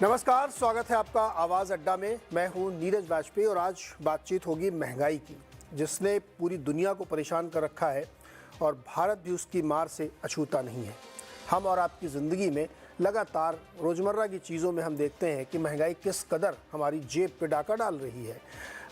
नमस्कार, स्वागत है आपका आवाज़ अड्डा में। मैं हूं नीरज वाजपेयी और आज बातचीत होगी महंगाई की, जिसने पूरी दुनिया को परेशान कर रखा है और भारत भी उसकी मार से अछूता नहीं है। हम और आपकी ज़िंदगी में लगातार रोज़मर्रा की चीज़ों में हम देखते हैं कि महंगाई किस कदर हमारी जेब पे डाका डाल रही है।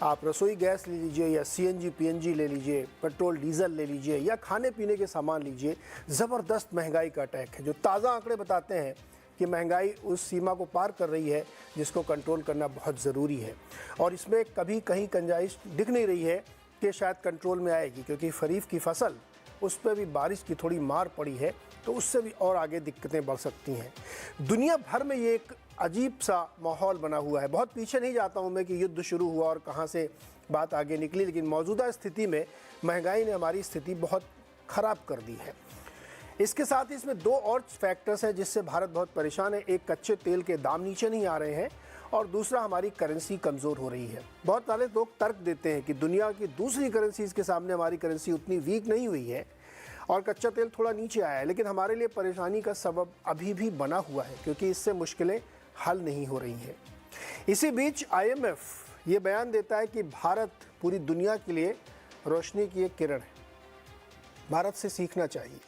आप रसोई गैस ले लीजिए या सीएनजी पीएनजी ले लीजिए, पेट्रोल डीजल ले लीजिए या खाने पीने के सामान लीजिए, ज़बरदस्त महंगाई का अटैक है। जो ताज़ा आंकड़े बताते हैं कि महंगाई उस सीमा को पार कर रही है जिसको कंट्रोल करना बहुत ज़रूरी है, और इसमें कभी कहीं गुंजाइश दिख नहीं रही है कि शायद कंट्रोल में आएगी, क्योंकि खरीफ की फसल उस पर भी बारिश की थोड़ी मार पड़ी है, तो उससे भी और आगे दिक्कतें बढ़ सकती हैं। दुनिया भर में ये एक अजीब सा माहौल बना हुआ है। बहुत पीछे नहीं जाता हूँ मैं कि युद्ध शुरू हुआ और कहाँ से बात आगे निकली, लेकिन मौजूदा स्थिति में महंगाई ने हमारी स्थिति बहुत ख़राब कर दी है। इसके साथ ही इसमें दो और फैक्टर्स हैं जिससे भारत बहुत परेशान है। एक, कच्चे तेल के दाम नीचे नहीं आ रहे हैं, और दूसरा, हमारी करेंसी कमज़ोर हो रही है। बहुत सारे लोग तर्क देते हैं कि दुनिया की दूसरी करेंसीज़ के सामने हमारी करेंसी उतनी वीक नहीं हुई है और कच्चा तेल थोड़ा नीचे आया है, लेकिन हमारे लिए परेशानी का सबब अभी भी बना हुआ है, क्योंकि इससे मुश्किलें हल नहीं हो रही हैं। इसी बीच IMF ये बयान देता है कि भारत पूरी दुनिया के लिए रोशनी की एक किरण है। भारत से सीखना चाहिए,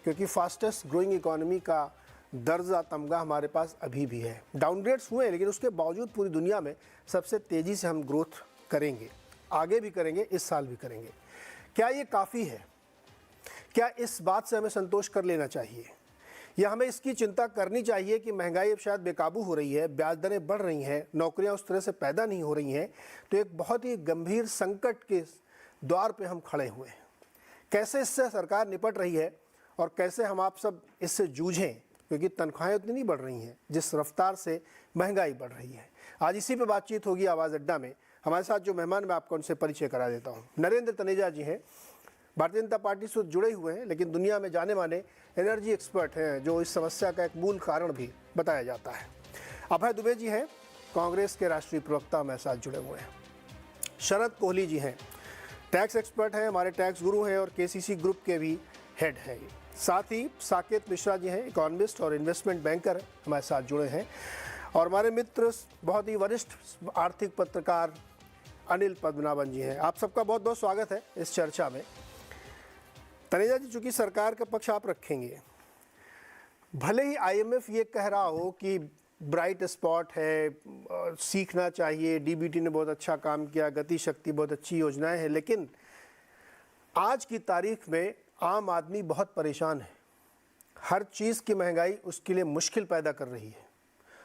क्योंकि फास्टेस्ट ग्रोइंग इकोनॉमी का दर्जा तमगा हमारे पास अभी भी है। डाउनग्रेड्स हुए, लेकिन उसके बावजूद पूरी दुनिया में सबसे तेज़ी से हम ग्रोथ करेंगे, आगे भी करेंगे, इस साल भी करेंगे। क्या ये काफ़ी है? क्या इस बात से हमें संतोष कर लेना चाहिए, या हमें इसकी चिंता करनी चाहिए कि महंगाई अब शायद बेकाबू हो रही है, ब्याज दरें बढ़ रही हैं, नौकरियां उस तरह से पैदा नहीं हो रही हैं, तो एक बहुत ही गंभीर संकट के द्वार पे हम खड़े हुए हैं। कैसे इससे सरकार निपट रही है और कैसे हम आप सब इससे जूझें, क्योंकि तनख्वाहें उतनी नहीं बढ़ रही हैं जिस रफ्तार से महंगाई बढ़ रही है। आज इसी पे बातचीत होगी आवाज़ अड्डा में। हमारे साथ जो मेहमान, मैं आपको उनसे परिचय करा देता हूँ। नरेंद्र तनेजा जी हैं, भारतीय जनता पार्टी से जुड़े हुए हैं, लेकिन दुनिया में जाने माने एनर्जी एक्सपर्ट हैं, जो इस समस्या का एक मूल कारण भी बताया जाता है। अभय दुबे जी हैं, कांग्रेस के राष्ट्रीय प्रवक्ता, हमारे साथ जुड़े हुए हैं। शरद कोहली जी हैं, टैक्स एक्सपर्ट हैं, हमारे टैक्स गुरु हैं और KCC ग्रुप के भी हेड हैं। साथ ही साकेत मिश्रा जी हैं, इकोनॉमिस्ट और इन्वेस्टमेंट बैंकर, हमारे साथ जुड़े हैं। और हमारे मित्र, बहुत ही वरिष्ठ आर्थिक पत्रकार अनिल पद्मनाभन जी हैं। आप सबका बहुत बहुत स्वागत है इस चर्चा में। तनेजा जी, चूँकि सरकार का पक्ष आप रखेंगे, भले ही IMF ये कह रहा हो कि ब्राइट स्पॉट है, सीखना चाहिए, DBT ने बहुत अच्छा काम किया, गति शक्ति बहुत अच्छी योजनाएं हैं, लेकिन आज की तारीख में आम आदमी बहुत परेशान है। हर चीज़ की महंगाई उसके लिए मुश्किल पैदा कर रही है,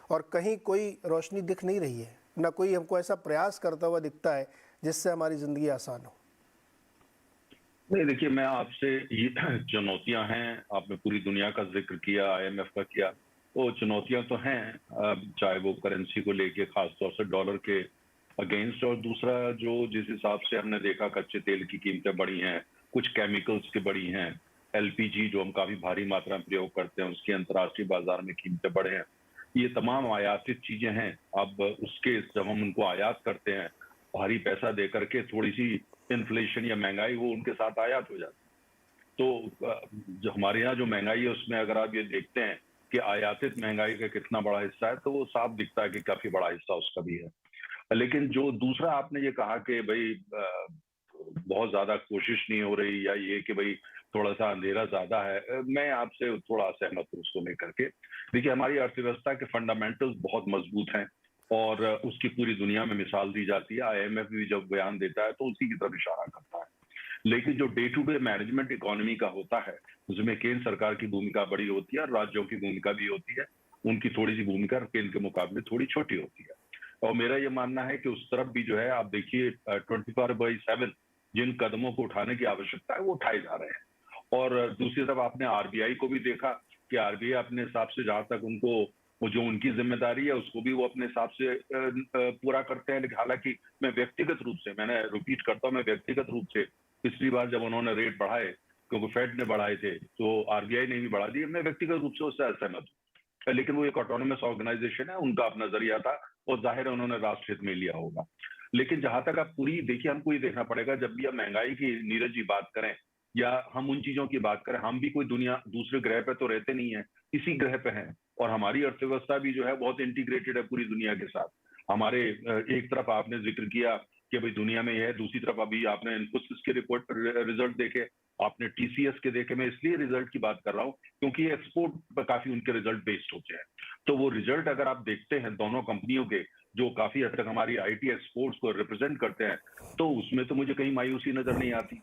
और कहीं कोई रोशनी दिख नहीं रही है, ना कोई हमको ऐसा प्रयास करता हुआ दिखता है जिससे हमारी ज़िंदगी आसान हो। नहीं, देखिए, मैं आपसे ये चुनौतियां हैं, आपने पूरी दुनिया का जिक्र किया, IMF का किया, तो चुनौतियां तो हैं, चाहे वो करेंसी को लेके, खासतौर से डॉलर के अगेंस्ट, और दूसरा जो जिस हिसाब से हमने देखा कच्चे तेल की कीमतें बढ़ी हैं, कुछ केमिकल्स की बढ़ी हैं, LPG जो हम काफी भारी मात्रा में प्रयोग करते हैं उसकी अंतर्राष्ट्रीय बाजार में कीमतें बढ़े हैं। ये तमाम आयातित चीजें हैं। अब उसके जब हम उनको आयात करते हैं भारी पैसा दे करके, थोड़ी सी इन्फ्लेशन या महंगाई वो उनके साथ आयात हो जाती है। तो जो हमारे यहाँ जो महंगाई है उसमें अगर आप ये देखते हैं कि आयातित महंगाई का कितना बड़ा हिस्सा है, तो वो साफ दिखता है कि काफी बड़ा हिस्सा उसका भी है। लेकिन जो दूसरा आपने ये कहा कि भाई बहुत ज्यादा कोशिश नहीं हो रही, या ये कि भाई थोड़ा सा अंधेरा ज्यादा है, मैं आपसे थोड़ा असहमत हूँ उसको लेकर के। देखिए, हमारी अर्थव्यवस्था के फंडामेंटल्स बहुत मजबूत हैं और उसकी पूरी दुनिया में मिसाल दी जाती है। IMF भी जब बयान देता है तो उसी की तरफ इशारा करता है। लेकिन जो day to day management economy का होता है, उसमें केंद्र सरकार की भूमिका बड़ी होती है और राज्यों की भूमिका भी होती है। उनकी थोड़ी सी भूमिका केंद्र के मुकाबले थोड़ी छोटी होती है। और मेरा ये मानना है कि उस तरफ भी जो है, आप देखिए 24/7 जिन कदमों को उठाने की आवश्यकता है वो उठाए जा रहे हैं। और दूसरी तरफ आपने RBI को भी देखा कि RBI अपने हिसाब से, जहां तक उनको वो जो उनकी जिम्मेदारी है उसको भी वो अपने हिसाब से पूरा करते हैं। लेकिन हालांकि मैं व्यक्तिगत रूप से, मैंने रिपीट करता हूँ, मैं व्यक्तिगत रूप से पिछली बार जब उन्होंने रेट बढ़ाए, क्योंकि फेड ने बढ़ाए थे, तो RBI ने भी बढ़ा दिए, मैं व्यक्तिगत रूप से उससे असहमत हूँ। लेकिन वो एक ऑटोनोमस ऑर्गेनाइजेशन है, उनका अपना जरिया था और जाहिर है उन्होंने राष्ट्र हित में लिया होगा। लेकिन जहां तक आप पूरी देखिए, हमको ये देखना पड़ेगा, जब भी हम महंगाई की, नीरज जी, बात करें या हम उन चीजों की बात करें, हम भी कोई दुनिया दूसरे ग्रह पे तो रहते नहीं है, इसी ग्रह पे हैं। और हमारी अर्थव्यवस्था भी जो है बहुत इंटीग्रेटेड है पूरी दुनिया के साथ। हमारे एक तरफ आपने जिक्र किया कि भाई दुनिया में यह है, दूसरी तरफ अभी आपने इन्फोसिस के रिपोर्ट रिजल्ट देखे, आपने टीसीएस के देखे। मैं इसलिए रिजल्ट की बात कर रहा हूँ क्योंकि एक्सपोर्ट पर काफी उनके रिजल्ट बेस्ड होते हैं। तो वो रिजल्ट अगर आप देखते हैं दोनों कंपनियों के, जो काफी हद तक हमारी आईटी एक्सपोर्ट्स को रिप्रेजेंट करते हैं, तो उसमें तो मुझे कहीं मायूसी नजर नहीं आती।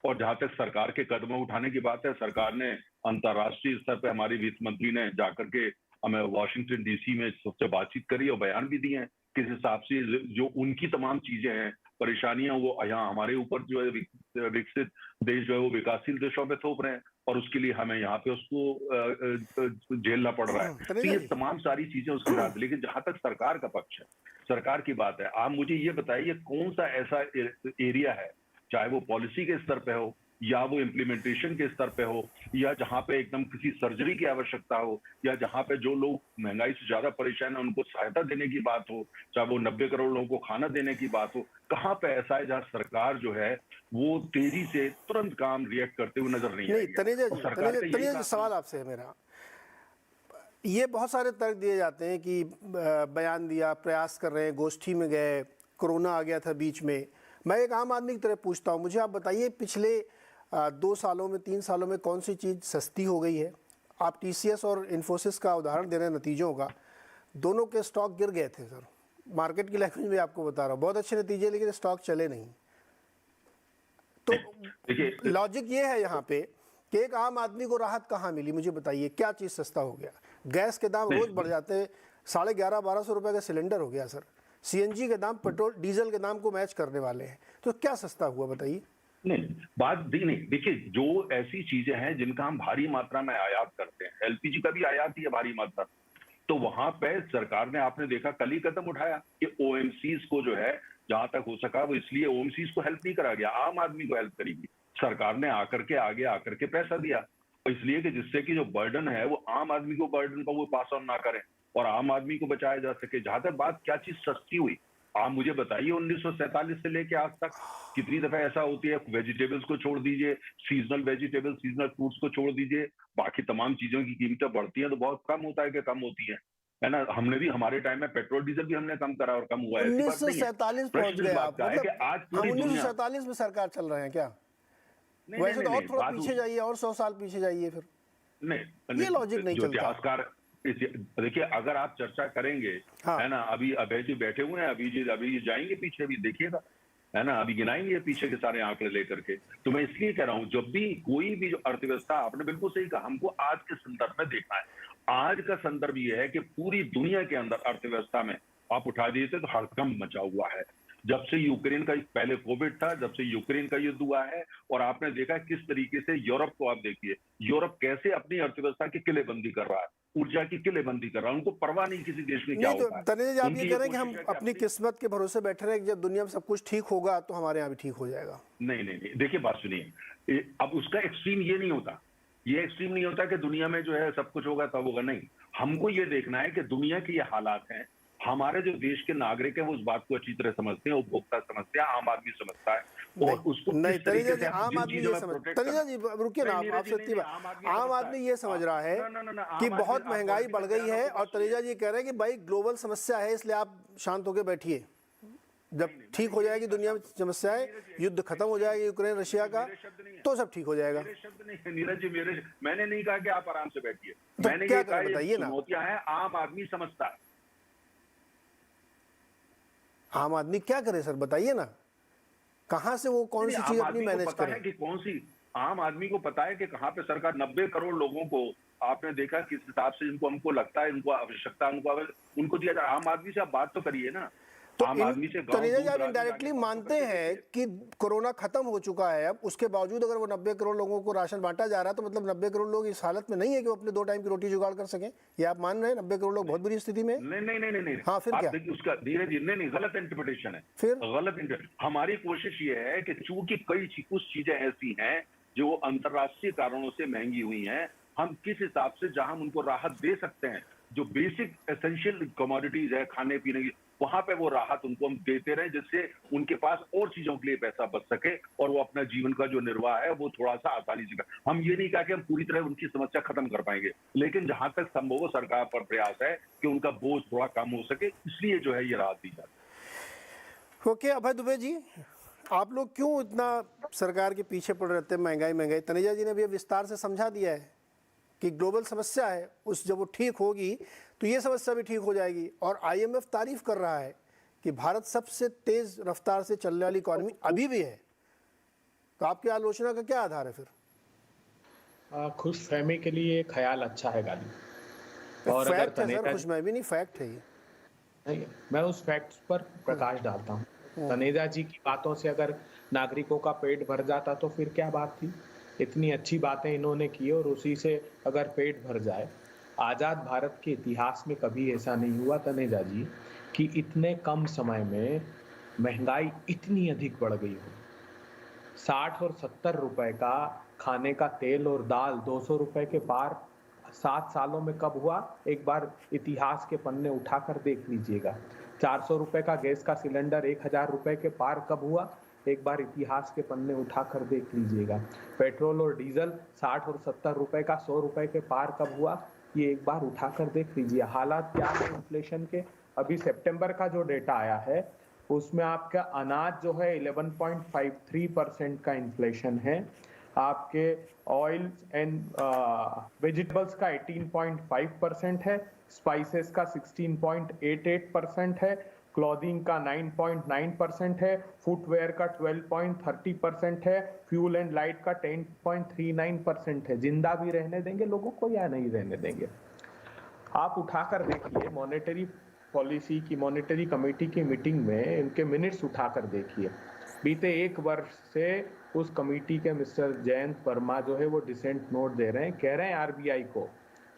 और जहां तक सरकार के कदम उठाने की बात है, सरकार ने अंतर्राष्ट्रीय स्तर पर हमारी वित्त मंत्री ने जाकर के हमें वाशिंगटन डीसी में सबसे बातचीत करी और बयान भी दिए हैं किस हिसाब से जो उनकी तमाम चीजें हैं, परेशानियां, वो यहाँ हमारे ऊपर जो है विकसित देश जो है वो विकासशील देशों में थोप रहे हैं और उसके लिए हमें यहाँ पे उसको झेलना पड़ रहा है। तो ये तमाम सारी चीजें उसके साथ। लेकिन जहां तक सरकार का पक्ष है, सरकार की बात है, आप मुझे ये बताइए कौन सा ऐसा एरिया है, चाहे वो पॉलिसी के स्तर पे हो या वो इम्प्लीमेंटेशन के स्तर पे हो या जहां पे एकदम किसी सर्जरी की आवश्यकता हो या जहां पे जो लोग महंगाई से ज्यादा परेशान है उनको सहायता देने की बात हो, चाहे वो 90 करोड़ लोगों को खाना देने की बात हो, कहां पे ऐसा है जहां सरकार जो है वो तेजी से तुरंत काम रिएक्ट करते हुए नजर नहीं नहीं तनेजा जी, सवाल आपसे है मेरा। ये बहुत सारे तर्क दिए जाते हैं कि बयान दिया, प्रयास कर रहे हैं, गोष्ठी में गए, कोरोना आ गया था बीच में। मैं एक आम आदमी की तरह पूछता हूँ, मुझे आप बताइए पिछले 2 सालों में, 3 सालों में कौन सी चीज़ सस्ती हो गई है? आप टीसीएस और इन्फोसिस का उदाहरण दे रहे हैं नतीजों का, दोनों के स्टॉक गिर गए थे सर। मार्केट की लैंग्वेज में आपको बता रहा हूँ, बहुत अच्छे नतीजे लेकिन स्टॉक चले नहीं। तो लॉजिक ये है यहाँ पे कि एक आम आदमी को राहत कहाँ मिली? मुझे बताइए क्या चीज़ सस्ता हो गया? गैस के दाम रोज बढ़ जाते हैं, 11,500-1,200 रुपये का सिलेंडर हो गया सर। सीएनजी के दाम पेट्रोल डीजल के दाम को मैच करने वाले हैं, तो क्या सस्ता हुआ बताइए? नहीं, बात नहीं, देखिए जो ऐसी चीजें हैं जिनका हम भारी मात्रा में आयात करते हैं, एलपीजी का भी आयात ही है भारी मात्रा, तो वहां पे सरकार ने, आपने देखा कल ही कदम उठाया कि ओएमसीज को जो है जहां तक हो सका वो, इसलिए ओएमसीज को हेल्प नहीं करा गया, आम आदमी को हेल्प करेगी सरकार ने आकर के, आगे आकर के पैसा दिया, इसलिए कि जिससे कि जो बर्डन है वो आम आदमी को बर्डन का वो पास ऑन ना करें और आम आदमी को बचाया जा सके। जहां तक बात क्या चीज सस्ती हुई, आप मुझे बताइए 1947 से लेके आज तक कितनी दफा ऐसा होती है, वेजिटेबल्स को छोड़ दीजिए, सीजनल वेजिटेबल्स, सीजनल फ्रूट्स को छोड़ दीजिए, बाकी तमाम चीजों की कीमतें बढ़ती हैं तो बहुत कम होता है कि कम होती है ना। हमने भी हमारे टाइम में पेट्रोल डीजल भी हमने कम करा और कम हुआ है, 1947 पहुंच गए आप? मतलब आज पूरी 1947 में सरकार चल रहे हैं क्या? वैसे तो और थोड़ा पीछे जाइए, और 100 साल पीछे जाइए फिर। नहीं, ये लॉजिक नहीं चलता। इतिहासकार देखिए, अगर आप चर्चा करेंगे, हाँ, है ना, अभी अभय जी बैठे हुए हैं, अभी जाएंगे पीछे, अभी देखिएगा, है ना, अभी गिनाएंगे पीछे के सारे आंकड़े लेकर के। तो मैं इसलिए कह रहा हूं, जब भी कोई भी जो अर्थव्यवस्था, आपने बिल्कुल सही कहा, हमको आज के संदर्भ में देखना है। आज का संदर्भ यह है कि पूरी दुनिया के अंदर अर्थव्यवस्था में आप उठा दीजिए तो हड़कंप मचा हुआ है। जब से यूक्रेन का, पहले कोविड था, जब से यूक्रेन का युद्ध हुआ है, और आपने देखा किस तरीके से यूरोप को, आप देखिए यूरोप कैसे अपनी अर्थव्यवस्था की किलेबंदी कर रहा है, ऊर्जा की किलेबंदी कर रहा है, उनको परवाह नहीं किसी देश में क्या होता है। तनेजा जी, आप ये कह रहे हैं कि हम अपनी किस्मत के भरोसे बैठे रहे, जब दुनिया में सब कुछ ठीक होगा तो हमारे यहाँ भी ठीक हो जाएगा? नहीं, देखिए बात सुनिए, अब उसका एक्सट्रीम ये नहीं होता, ये एक्सट्रीम नहीं होता कि दुनिया में जो है सब कुछ होगा तब होगा, नहीं। हमको ये देखना है कि दुनिया के ये हालात हैं, हमारे जो देश के नागरिक है वो उस बात को अच्छी तरह समझते हैं, उपभोक्ता समझते हैं, आम आदमी समझता है, और उसको नहीं, तनेजा जी, आम आदमी ये समझ, तनेजा जी रुकिए ना, आपसे आम आदमी ये समझ रहा है कि बहुत महंगाई बढ़ गई है, और तनेजा जी कह रहे हैं कि भाई ग्लोबल समस्या है, इसलिए आप शांत होकर बैठिए, जब ठीक हो जाएगी दुनिया में समस्याएं, युद्ध खत्म हो जाएगा यूक्रेन रशिया का, तो सब ठीक हो जाएगा। मेरे शब्द नहीं नीरज जी, मैंने नहीं कहा कि आप आराम से बैठिए, तो मैंने क्या ये कहा बताइए ना, चुनौतियां हैं, आम आदमी समझता है। आम आदमी क्या करे सर, बताइए ना, कहां से वो कौन सी चीज अपनी मैनेज करे? कि कौन सी, आम आदमी को पता है कि कहां पे सरकार 90 करोड़ लोगों को, आपने देखा किस हिसाब से इनको, हमको लगता है इनको आवश्यकता, उनको दिया जाए। आम आदमी से आप बात तो करिए ना, तो आम आदमी से तनेजा जी, आप इनडायरेक्टली मानते हैं कि कोरोना खत्म हो चुका है अब, उसके बावजूद अगर वो 90 करोड़ लोगों को राशन बांटा जा रहा है, तो मतलब 90 करोड़ लोग इस हालत में नहीं है कि वो अपने 2 टाइम की रोटी जुगाड़ कर सकें? ये आप मान रहे हैं 90 करोड़ लोग बहुत बुरी स्थिति में? नहीं। हाँ, फिर क्या? उसका धीरे धीरे, नहीं, गलत इंटरप्रिटेशन है, फिर गलत। हमारी कोशिश ये है कि चूंकि कुछ चीजें ऐसी हैं जो अंतरराष्ट्रीय कारणों से महंगी हुई हैं, हम किस हिसाब से जहां हम उनको राहत दे सकते हैं, जो बेसिक एसेंशियल कमोडिटीज है खाने पीने की, वहां पे वो राहत उनको हम देते रहे, जिससे उनके पास और चीजों के लिए पैसा बच सके और वो अपना जीवन का जो निर्वाह है वो थोड़ा सा आसानी से कर। हम ये नहीं कहा कि हम पूरी तरह उनकी समस्या खत्म कर पाएंगे, लेकिन जहां तक संभव हो सरकार पर प्रयास है कि उनका बोझ थोड़ा कम हो सके, इसलिए जो है ये राहत दी जाती है। ओके अभय दुबे जी, आप लोग क्यों इतना सरकार के पीछे पड़ रहते हैं? महंगाई महंगाई, तनेजा जी ने भी विस्तार से समझा दिया है कि ग्लोबल समस्या है, उस जब वो ठीक होगी तो ये समस्या भी ठीक हो जाएगी। और आईएमएफ तारीफ कर रहा है कि भारत सबसे तेज रफ्तार से चलने वाली इकॉनमी अभी भी है। तो आपकी आलोचना का क्या आधार है फिर? खुश फहमी के लिए ख्याल अच्छा है गाली। और अगर फैक्ट है सर, खुश मैं भी नहीं, फैक्ट है ये। नहीं, मैं उस फैक्ट्स पर प्रकाश डालता हूँ। तनेजा जी की बातों से अगर नागरिकों का पेट भर जाता तो फिर क्या बात थी। इतनी अच्छी बातें इन्होंने की और उसी से अगर पेट भर जाए। आजाद भारत के इतिहास में कभी ऐसा नहीं हुआ तनेजा जी कि इतने कम समय में महंगाई इतनी अधिक बढ़ गई हो। 60 और 70 रुपए का खाने का तेल और दाल 200 रुपए के पार 7 सालों में कब हुआ? एक बार इतिहास के पन्ने उठाकर देख लीजिएगा। 400 रुपए का गैस का सिलेंडर 1000 रुपए के पार कब हुआ? एक बार इतिहास के पन्ने उठाकर देख लीजिएगा। पेट्रोल और डीजल 60 और 70 रुपए का 100 रुपए के पार कब हुआ? ये एक बार उठाकर देख लीजिए। हालात क्या है इन्फ्लेशन के? अभी सितंबर का जो डेटा आया है उसमें आपका अनाज जो है 11.53% का इन्फ्लेशन है। आपके ऑयल एंड वेजिटेबल्स का 18.5% है, स्पाइसेस का 16.88% है, क्लॉथिंग का 9.9% है, फुटवेयर का 12.30% है, फ्यूल एंड लाइट का 10.39% है। जिंदा भी रहने देंगे लोगों को या नहीं रहने देंगे? आप उठाकर देखिए मॉनेटरी पॉलिसी की मॉनेटरी कमेटी की मीटिंग में इनके मिनट्स उठाकर देखिए। बीते 1 वर्ष से उस कमेटी के मिस्टर जयंत वर्मा जो है वो डिसेंट नोट दे रहे हैं, कह रहे हैं आरबीआई को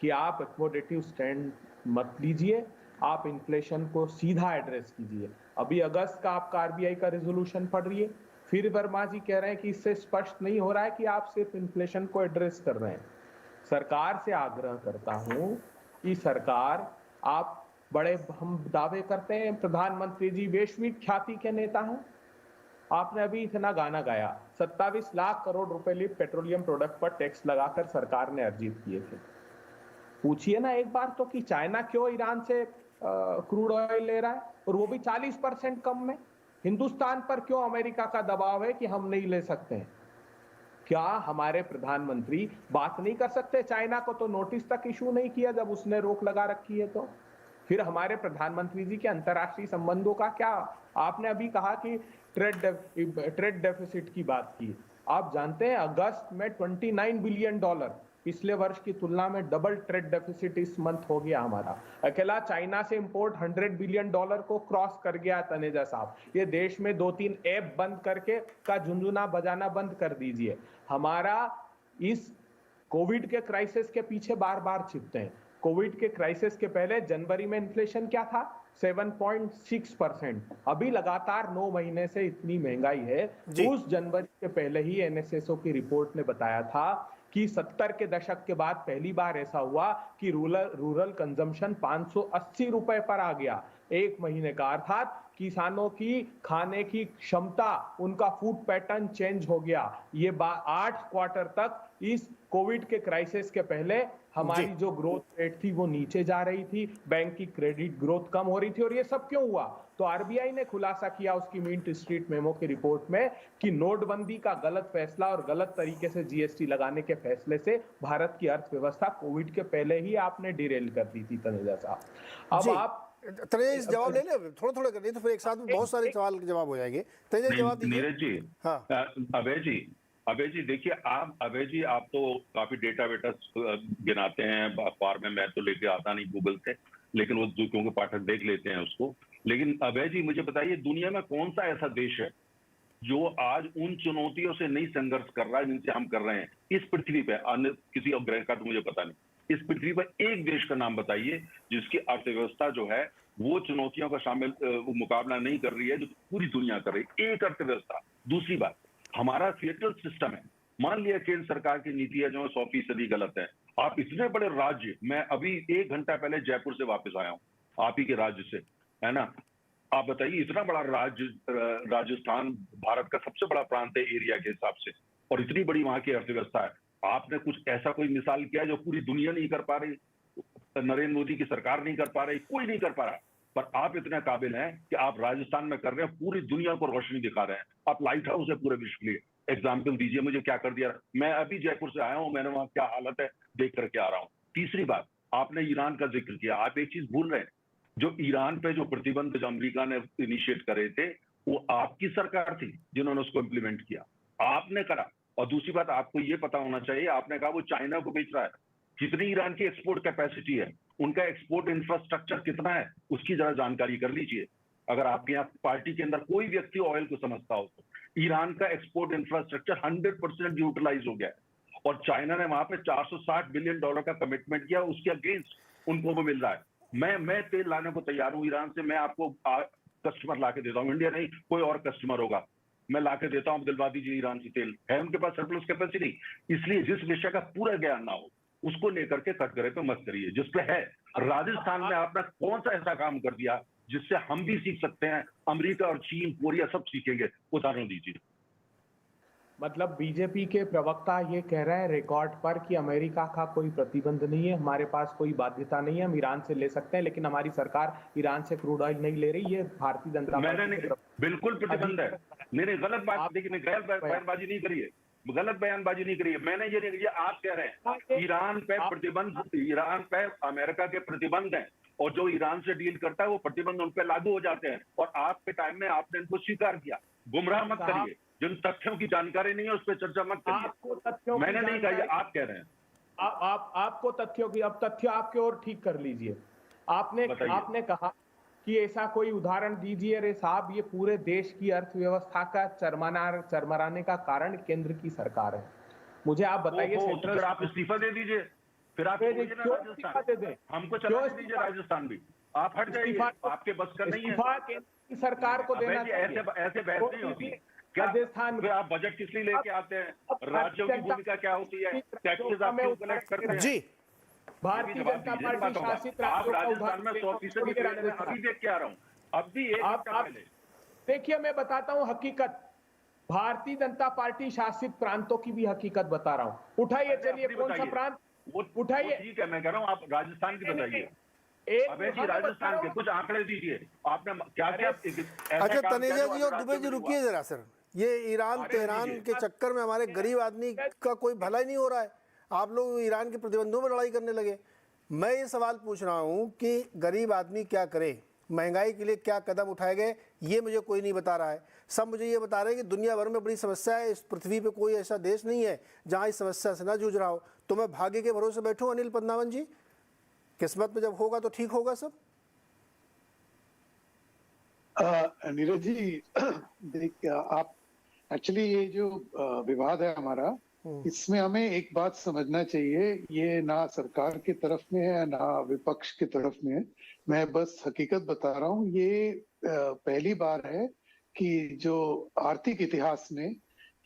कि आप अकोमोडेटिव स्टैंड मत लीजिए, आप इन्फ्लेशन को सीधा एड्रेस कीजिए। अभी अगस्त का आपका आरबीआई का रेजोल्यूशन पढ़ रही है, फिर वर्मा जी कह रहे हैं कि इससे स्पष्ट नहीं हो रहा है कि आप सिर्फ इन्फ्लेशन को एड्रेस कर रहे हैं। सरकार से आग्रह करता हूं कि सरकार, आप बड़े हम दावे करते हैं प्रधानमंत्री जी वैश्विक ख्याति के नेता हैं, आपने अभी इतना गाना गाया, 27 लाख करोड़ रुपए लिए पेट्रोलियम प्रोडक्ट पर टैक्स लगाकर सरकार ने अर्जित किए थे। पूछिए ना एक बार तो कि चाइना क्यों ईरान से क्रूड ऑयल ले रहा है और वो भी 40% कम में। हिंदुस्तान पर क्यों अमेरिका का दबाव है कि हम नहीं ले सकते हैं? क्या हमारे प्रधानमंत्री बात नहीं कर सकते? चाइना को तो नोटिस तक इशू नहीं किया जब उसने रोक लगा रखी है। तो फिर हमारे प्रधानमंत्री जी के अंतर्राष्ट्रीय संबंधों का क्या? आपने अभी कहा कि ट्रेड डेफिसिट की बात की। आप जानते हैं अगस्त में $29 बिलियन, पिछले वर्ष की तुलना में डबल ट्रेड डेफिसिट इस मंथ हो गया हमारा। अकेला चाइना से इंपोर्ट $100 बिलियन को क्रॉस कर गया। तनेजा साहब, ये देश में 2-3 ऐप बंद करके का झुंझुना बजाना बंद कर दीजिए। हमारा इस कोविड के क्राइसिस के पीछे बार बार छिपते हैं। कोविड के क्राइसिस के पहले जनवरी में इन्फ्लेशन क्या था? 7.6%। अभी लगातार 9 महीने से इतनी महंगाई है। उस जनवरी के पहले ही एनएसएसओ की रिपोर्ट ने बताया था कि 70 के दशक के बाद पहली बार ऐसा हुआ कि रूरल कंजम्पशन 580 रुपए पर आ गया 1 महीने का। अर्थात किसानों की खाने की क्षमता, उनका फूड पैटर्न चेंज हो गया। ये 8 क्वार्टर तक इस कोविड के क्राइसिस के पहले हमारी जो ग्रोथ रेट थी वो नीचे जा रही थी, बैंक की क्रेडिट ग्रोथ कम हो रही थी। और ये सब क्यों हुआ? तो आरबीआई ने खुलासा किया उसकी मिंट स्ट्रीट मेमो की रिपोर्ट में कि नोटबंदी का गलत फैसला और गलत तरीके से जीएसटी लगाने के फैसले से भारत की अर्थव्यवस्था कोविड के पहले ही आपने डिरेल कर दी थी। तनेजा साहब, अब आप तनेजा जवाब ले ले, थोड़ा थोड़ा कर, नहीं तो फिर एक साथ में बहुत सारे सवाल के जवाब हो जाएंगे। तनेजा जवाब दीजिए। नीरज जी, हाँ अभय जी देखिए, आप तो काफी डेटा वेटा गिनाते हैं अखबार में, मैं तो लेके आता नहीं गूगल से, लेकिन वो क्योंकि पाठक देख लेते हैं उसको। लेकिन अभय जी मुझे बताइए, दुनिया में कौन सा ऐसा देश है जो आज उन चुनौतियों से नहीं संघर्ष कर रहा है जिनसे हम कर रहे हैं इस पृथ्वी पे? अन्य किसी और ग्रह का तो मुझे पता नहीं। इस पृथ्वी पर एक देश का नाम बताइए जिसकी अर्थव्यवस्था जो है वो चुनौतियों का मुकाबला नहीं कर रही है जो पूरी दुनिया कर रही है। एक अर्थव्यवस्था। दूसरी बात, हमारा फेडरल सिस्टम है। मान लिया केंद्र सरकार की नीतियां जो है 100% गलत है। आप इतने बड़े राज्य, मैं अभी 1 घंटा पहले जयपुर से वापस आया हूं, आप ही के राज्य से, है ना, आप बताइए, इतना बड़ा राजस्थान भारत का सबसे बड़ा प्रांत है एरिया के हिसाब से, और इतनी बड़ी वहां की अर्थव्यवस्था है। आपने कुछ ऐसा कोई मिसाल किया जो पूरी दुनिया नहीं कर पा रही, नरेंद्र मोदी की सरकार नहीं कर पा रही, कोई नहीं कर पा रहा, पर आप इतने काबिल हैं कि आप राजस्थान में कर रहे हैं, पूरी दुनिया को रोशनी दिखा रहे हैं। आप लाइट हाउस है पूरे विश्व के लिए। एग्जाम्पल दीजिए मुझे, क्या कर दिया। मैं अभी जयपुर से आया हूं, मैंने वहां क्या हालत है देख करके आ रहा हूं। तीसरी बात, आपने ईरान का जिक्र किया। आप एक चीज भूल रहे हैं, जो ईरान पे जो प्रतिबंध जो अमेरिका ने इनिशिएट करे थे, वो आपकी सरकार थी जिन्होंने उसको इंप्लीमेंट किया, आपने करा। और दूसरी बात, आपको ये पता होना चाहिए, आपने कहा वो चाइना को बेच रहा है। कितनी ईरान की एक्सपोर्ट कैपेसिटी है, उनका एक्सपोर्ट इंफ्रास्ट्रक्चर कितना है, उसकी जरा जानकारी कर लीजिए। अगर आपके यहाँ पार्टी के अंदर कोई व्यक्ति ऑयल को समझता हो तो ईरान का एक्सपोर्ट इंफ्रास्ट्रक्चर 100% यूटिलाइज हो गया है, और चाइना ने वहां पे $460 बिलियन का कमिटमेंट किया, उसके अगेंस्ट उनको वो मिल रहा है। मैं तेल लाने को तैयार हूं ईरान से, मैं आपको कस्टमर ला के देता हूँ, इंडिया नहीं कोई और कस्टमर होगा, मैं ला के देता हूँ, दिलवा दीजिए ईरान से तेल। है उनके पास सरप्लस कैपेसिटी। इसलिए जिस विषय का पूरा ज्ञान ना हो उसको लेकर के कटघरे पे मत करिए। जिसपे है, राजस्थान में आपने कौन सा ऐसा काम कर दिया जिससे हम भी सीख सकते हैं, अमेरिका और चीन कोरिया सब सीखेंगे, उदाहरण दीजिए। मतलब बीजेपी के प्रवक्ता ये कह रहे हैं रिकॉर्ड पर कि अमेरिका का कोई प्रतिबंध नहीं है, हमारे पास कोई बाध्यता नहीं है, हम ईरान से ले सकते हैं, लेकिन हमारी सरकार ईरान से क्रूड ऑयल नहीं ले रही है। भारतीय जनता पार्टी बिल्कुल प्रतिबंध है। मेरे गलत बात, देखिए गलत बयानबाजी नहीं करिए, गलत बयानबाजी नहीं करिए। मैंने ये नहीं, आप कह रहे हैं ईरान पे प्रतिबंध, ईरान पे अमेरिका के प्रतिबंध हैं, और जो ईरान से डील करता है वो प्रतिबंध उन पे लागू हो जाते हैं, और आपके टाइम में आपने इनको स्वीकार किया। गुमराह मत करिए, जिन तथ्यों की जानकारी नहीं है उस पर चर्चा मत करिए। मैंने नहीं कहा, आप कह रहे हैं। आपको तथ्यों की, अब तथ्य आपके और ठीक कर लीजिए। आपने कहा कि ऐसा कोई उदाहरण दीजिए। अरे साहब, ये पूरे देश की अर्थव्यवस्था का चरमराने का कारण केंद्र की सरकार है। मुझे आप बताइए, सेंट्रल आप इस्तीफा दे दीजिए, फिर आप इस्तीफा दे दें, हमको चला दीजिए राजस्थान भी, आप हट जाइए, आपके बस का नहीं है। केंद्र की सरकार को देना चाहिए। ऐसे बहस नहीं होती। राजस्थान में आप बजट किस लिए लेके आते हैं, राज्यों की भूमिका क्या होती है, टैक्सेस आप क्यों कलेक्ट करते हैं? जी, भारतीय जनता पार्टी शासित राज्यों का राजस्थान में 100% अभी देख के आ रहा हूँ, अब भी एक हफ्ता पहले। देखिए, मैं बताता हूँ हकीकत, भारतीय जनता पार्टी शासित प्रांतों की भी हकीकत बता रहा हूँ। उठाइए, चलिए, कौन सा प्रांत उठाइए। ठीक है, मैं कह रहा हूँ आप राजस्थान की बताइए। अबे जी, राजस्थान के कुछ आंकड़े दीजिए, आपने क्या क्या। अच्छा तनेजा जी और दुबे जी, रुकिए जरा सर। ये ईरान तेहरान के चक्कर में हमारे गरीब आदमी का कोई भला ही नहीं हो रहा है, आप लोग ईरान के प्रतिबंधों में लड़ाई करने लगे। मैं ये सवाल पूछ रहा हूँ कि गरीब आदमी क्या करे, महंगाई के लिए क्या कदम उठाए गए, ये मुझे कोई नहीं बता रहा है। सब मुझे ये बता रहे हैं कि दुनिया भर में बड़ी समस्या है, इस पृथ्वी पे कोई ऐसा देश नहीं है जहाँ इस समस्या से ना जूझ रहा हो। तो मैं भाग्य के भरोसे बैठूँ अनिल पद्मावन जी, किस्मत में जब होगा तो ठीक होगा सब। नीरज जी, देख, आप एक्चुअली ये जो विवाद है हमारा, इसमें हमें एक बात समझना चाहिए, ये ना सरकार की तरफ में है ना विपक्ष की तरफ में है। मैं बस हकीकत बता रहा हूँ। ये पहली बार है कि जो आर्थिक इतिहास में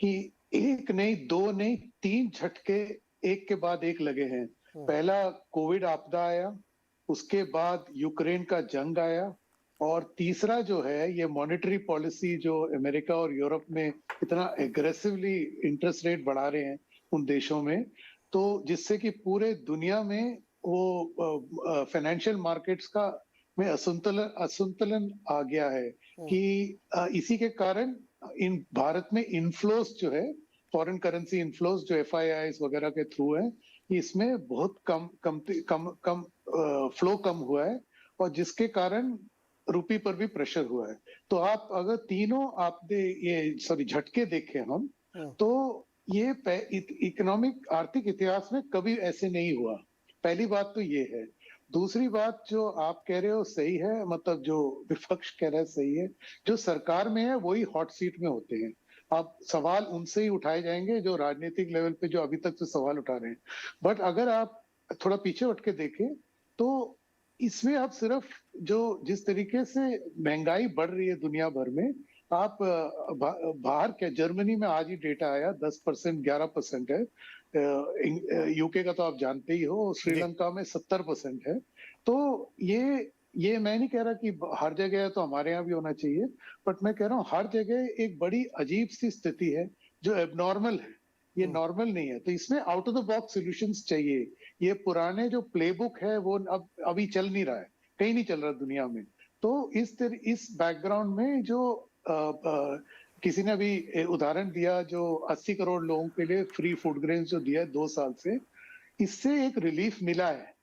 कि एक नहीं, दो नहीं, 3 झटके एक के बाद एक लगे हैं। पहला कोविड आपदा आया, उसके बाद यूक्रेन का जंग आया, और तीसरा जो है ये मॉनेटरी पॉलिसी जो अमेरिका और यूरोप में इतना एग्रेसिवली इंटरेस्ट रेट बढ़ा रहे हैं उन देशों में, तो जिससे कि पूरे दुनिया में वो फाइनेंशियल मार्केट्स का में असंतुलन आ गया है कि इसी के कारण इन भारत में इनफ्लोस जो है, फॉरेन करेंसी इनफ्लोस जो FIIs वगैरह के थ्रू है, इसमें बहुत कम फ्लो कम हुआ है, और जिसके कारण रुपये पर भी प्रेशर हुआ है। तो आप अगर तीनों आपने ये झटके देखे हम, तो ये इकोनॉमिक आर्थिक इतिहास में कभी ऐसे नहीं हुआ। पहली बात तो ये है। दूसरी बात जो आप कह रहे हो सही है, मतलब जो विपक्ष कह रहा है सही है, जो सरकार में है वही हॉट सीट में होते हैं। आप सवाल उनसे ही उठाए जाएंगे जो राजनीतिक लेवल पे जो अभी तक से सवाल उठा रहे हैं। बट अगर आप थोड़ा पीछे उठ के देखें तो इसमें आप सिर्फ जो जिस तरीके से महंगाई बढ़ रही है दुनिया भर में, आप बाहर क्या, जर्मनी में आज ही डेटा आया 10% 11% है, यूके का तो आप जानते ही हो, श्रीलंका में 70% है। तो ये ये मैं नहीं कह रहा कि हर जगह है तो हमारे यहाँ भी होना चाहिए, बट मैं कह रहा हूँ हर जगह एक बड़ी अजीब सी स्थिति है जो एबनॉर्मल है, ये नॉर्मल नहीं है। तो इसमें out of the box solutions चाहिए। ये पुराने जो प्लेबुक है वो अब अभी चल नहीं रहा है, कहीं नहीं चल रहा दुनिया में। तो इस बैकग्राउंड में जो किसी ने अभी उदाहरण दिया जो 80 करोड़ लोगों के लिए फ्री फूड ग्रेन्स जो दिया है 2 साल से, इससे एक रिलीफ मिला है।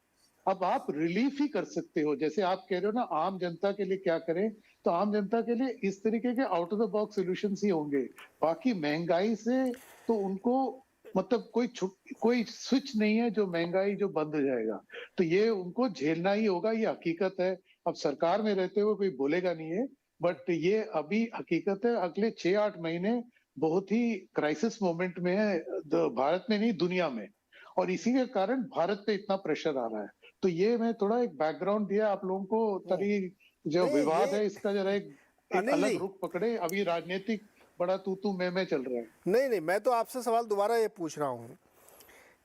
अब आप रिलीफ ही कर सकते हो। जैसे आप कह रहे हो ना आम जनता के लिए क्या करें, तो आम जनता के लिए इस तरीके के out of the box solutions ही होंगे। बाकी महंगाई से तो उनको मतलब कोई स्विच नहीं है जो महंगाई जो बंद हो जाएगा, तो ये उनको झेलना ही होगा, ये हकीकत है। अब सरकार में रहते हुए कोई बोलेगा नहीं है, बट ये अभी हकीकत है। अगले 6-8 महीने बहुत ही क्राइसिस मोमेंट में है, भारत में नहीं दुनिया में, और इसी के कारण भारत पे इतना प्रेशर आ रहा है। तो ये मैं थोड़ा एक बैकग्राउंड दिया आप लोगों को, ताकि जो नहीं, विवाद ये है इसका जरा एक अनिल अलग जी, रुख पकड़े। अभी राजनीतिक बड़ा तू मैं चल रहा है। नहीं नहीं, मैं तो आपसे सवाल दोबारा ये पूछ रहा हूँ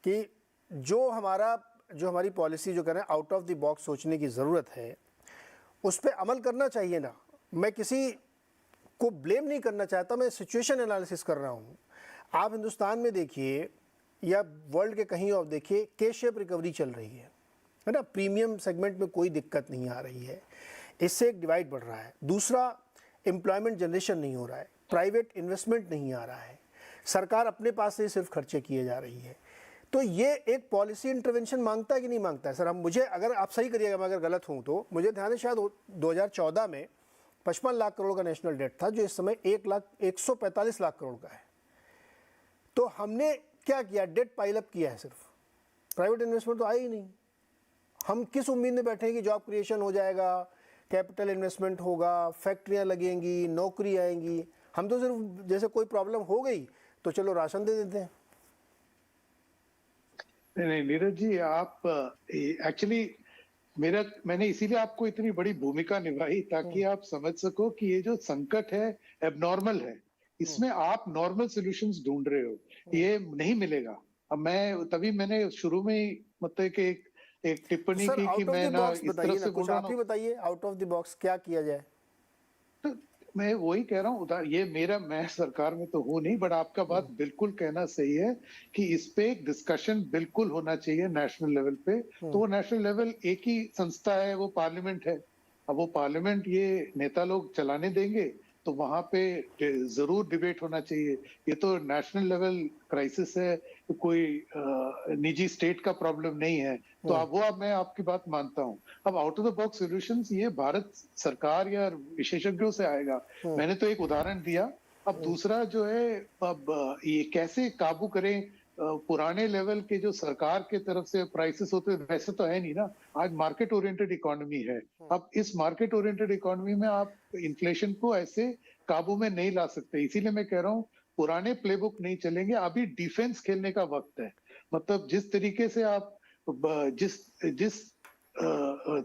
कि जो हमारी पॉलिसी जो कह रहे हैं आउट ऑफ द बॉक्स सोचने की ज़रूरत है, उस पर अमल करना चाहिए ना। मैं किसी को ब्लेम नहीं करना चाहता, मैं सिचुएशन एनालिसिस कर रहा हूँ। आप हिंदुस्तान में देखिए या वर्ल्ड के कहीं और देखिए, के शेप रिकवरी चल रही है ना। प्रीमियम सेगमेंट में कोई दिक्कत नहीं आ रही है, इससे एक डिवाइड बढ़ रहा है। दूसरा, एम्प्लॉयमेंट जनरेशन नहीं हो रहा है, प्राइवेट इन्वेस्टमेंट नहीं आ रहा है, सरकार अपने पास से सिर्फ खर्चे किए जा रही है। तो ये एक पॉलिसी इंटरवेंशन मांगता है कि नहीं मांगता है? सर हम मुझे, अगर आप सही करिएगा, मैं अगर गलत हूँ तो मुझे ध्यान है शायद 2014 में 55 लाख करोड़ का नेशनल डेट था, जो इस समय 1,145 लाख करोड़ का है। तो हमने क्या किया? डेट पाइल अप किया है सिर्फ, प्राइवेट इन्वेस्टमेंट तो आई ही नहीं। हम किस उम्मीद में बैठे हैं कि जॉब क्रिएशन हो जाएगा, कैपिटल इन्वेस्टमेंट होगा, फैक्ट्रियां लगेंगी, नौकरी आएंगी। हम तो सिर्फ जैसे कोई प्रॉब्लम हो गई तो चलो राशन दे देते हैं। नहीं नीरज जी, आप एक्चुअली मैंने इसीलिए आपको इतनी बड़ी भूमिका निभाई ताकि आप समझ सको कि ये जो संकट है एबनॉर्मल है, इसमें आप नॉर्मल सॉल्यूशंस ढूंढ रहे हो, ये नहीं मिलेगा। अब मैंने शुरू में ही मतलब कि एक टिप्पणी सर की आउट कि ऑफ मैं द ना बॉक्स इस तरफ बताइए से ना, बोल कुछ रहा आप ही बताइए आउट ऑफ द बॉक्स क्या किया जाए। तो मैं वही कह रहा हूँ। ये मैं सरकार में तो हूँ नहीं, बट आपका बात बिल्कुल कहना सही है कि इस पे एक डिस्कशन बिल्कुल होना चाहिए नेशनल लेवल पे। तो वो नेशनल लेवल एक ही संस्था है, वो पार्लियामेंट है। अब वो पार्लियामेंट ये नेता लोग चलाने देंगे तो वहां पे जरूर डिबेट होना चाहिए। ये तो नेशनल लेवल क्राइसिस है, तो कोई निजी स्टेट का प्रॉब्लम नहीं है। तो अब मैं आपकी बात मानता हूँ। अब out of the box solutions ये भारत सरकार या विशेषज्ञों से आएगा। मैंने तो एक उदाहरण दिया। अब दूसरा जो है, अब ये कैसे काबू करें पुराने लेवल के जो सरकार के तरफ से प्राइसेस होते हैं, वैसे तो है नहीं ना। आज मार्केट ओरिएंटेड इकोनॉमी है। अब इस मार्केट ओरिएंटेड इकोनॉमी में आप इन्फ्लेशन को ऐसे काबू में नहीं ला सकते। इसीलिए मैं कह रहा हूँ पुराने प्लेबुक नहीं चलेंगे, अभी डिफेंस खेलने का वक्त है। मतलब जिस तरीके से आप जिस जिस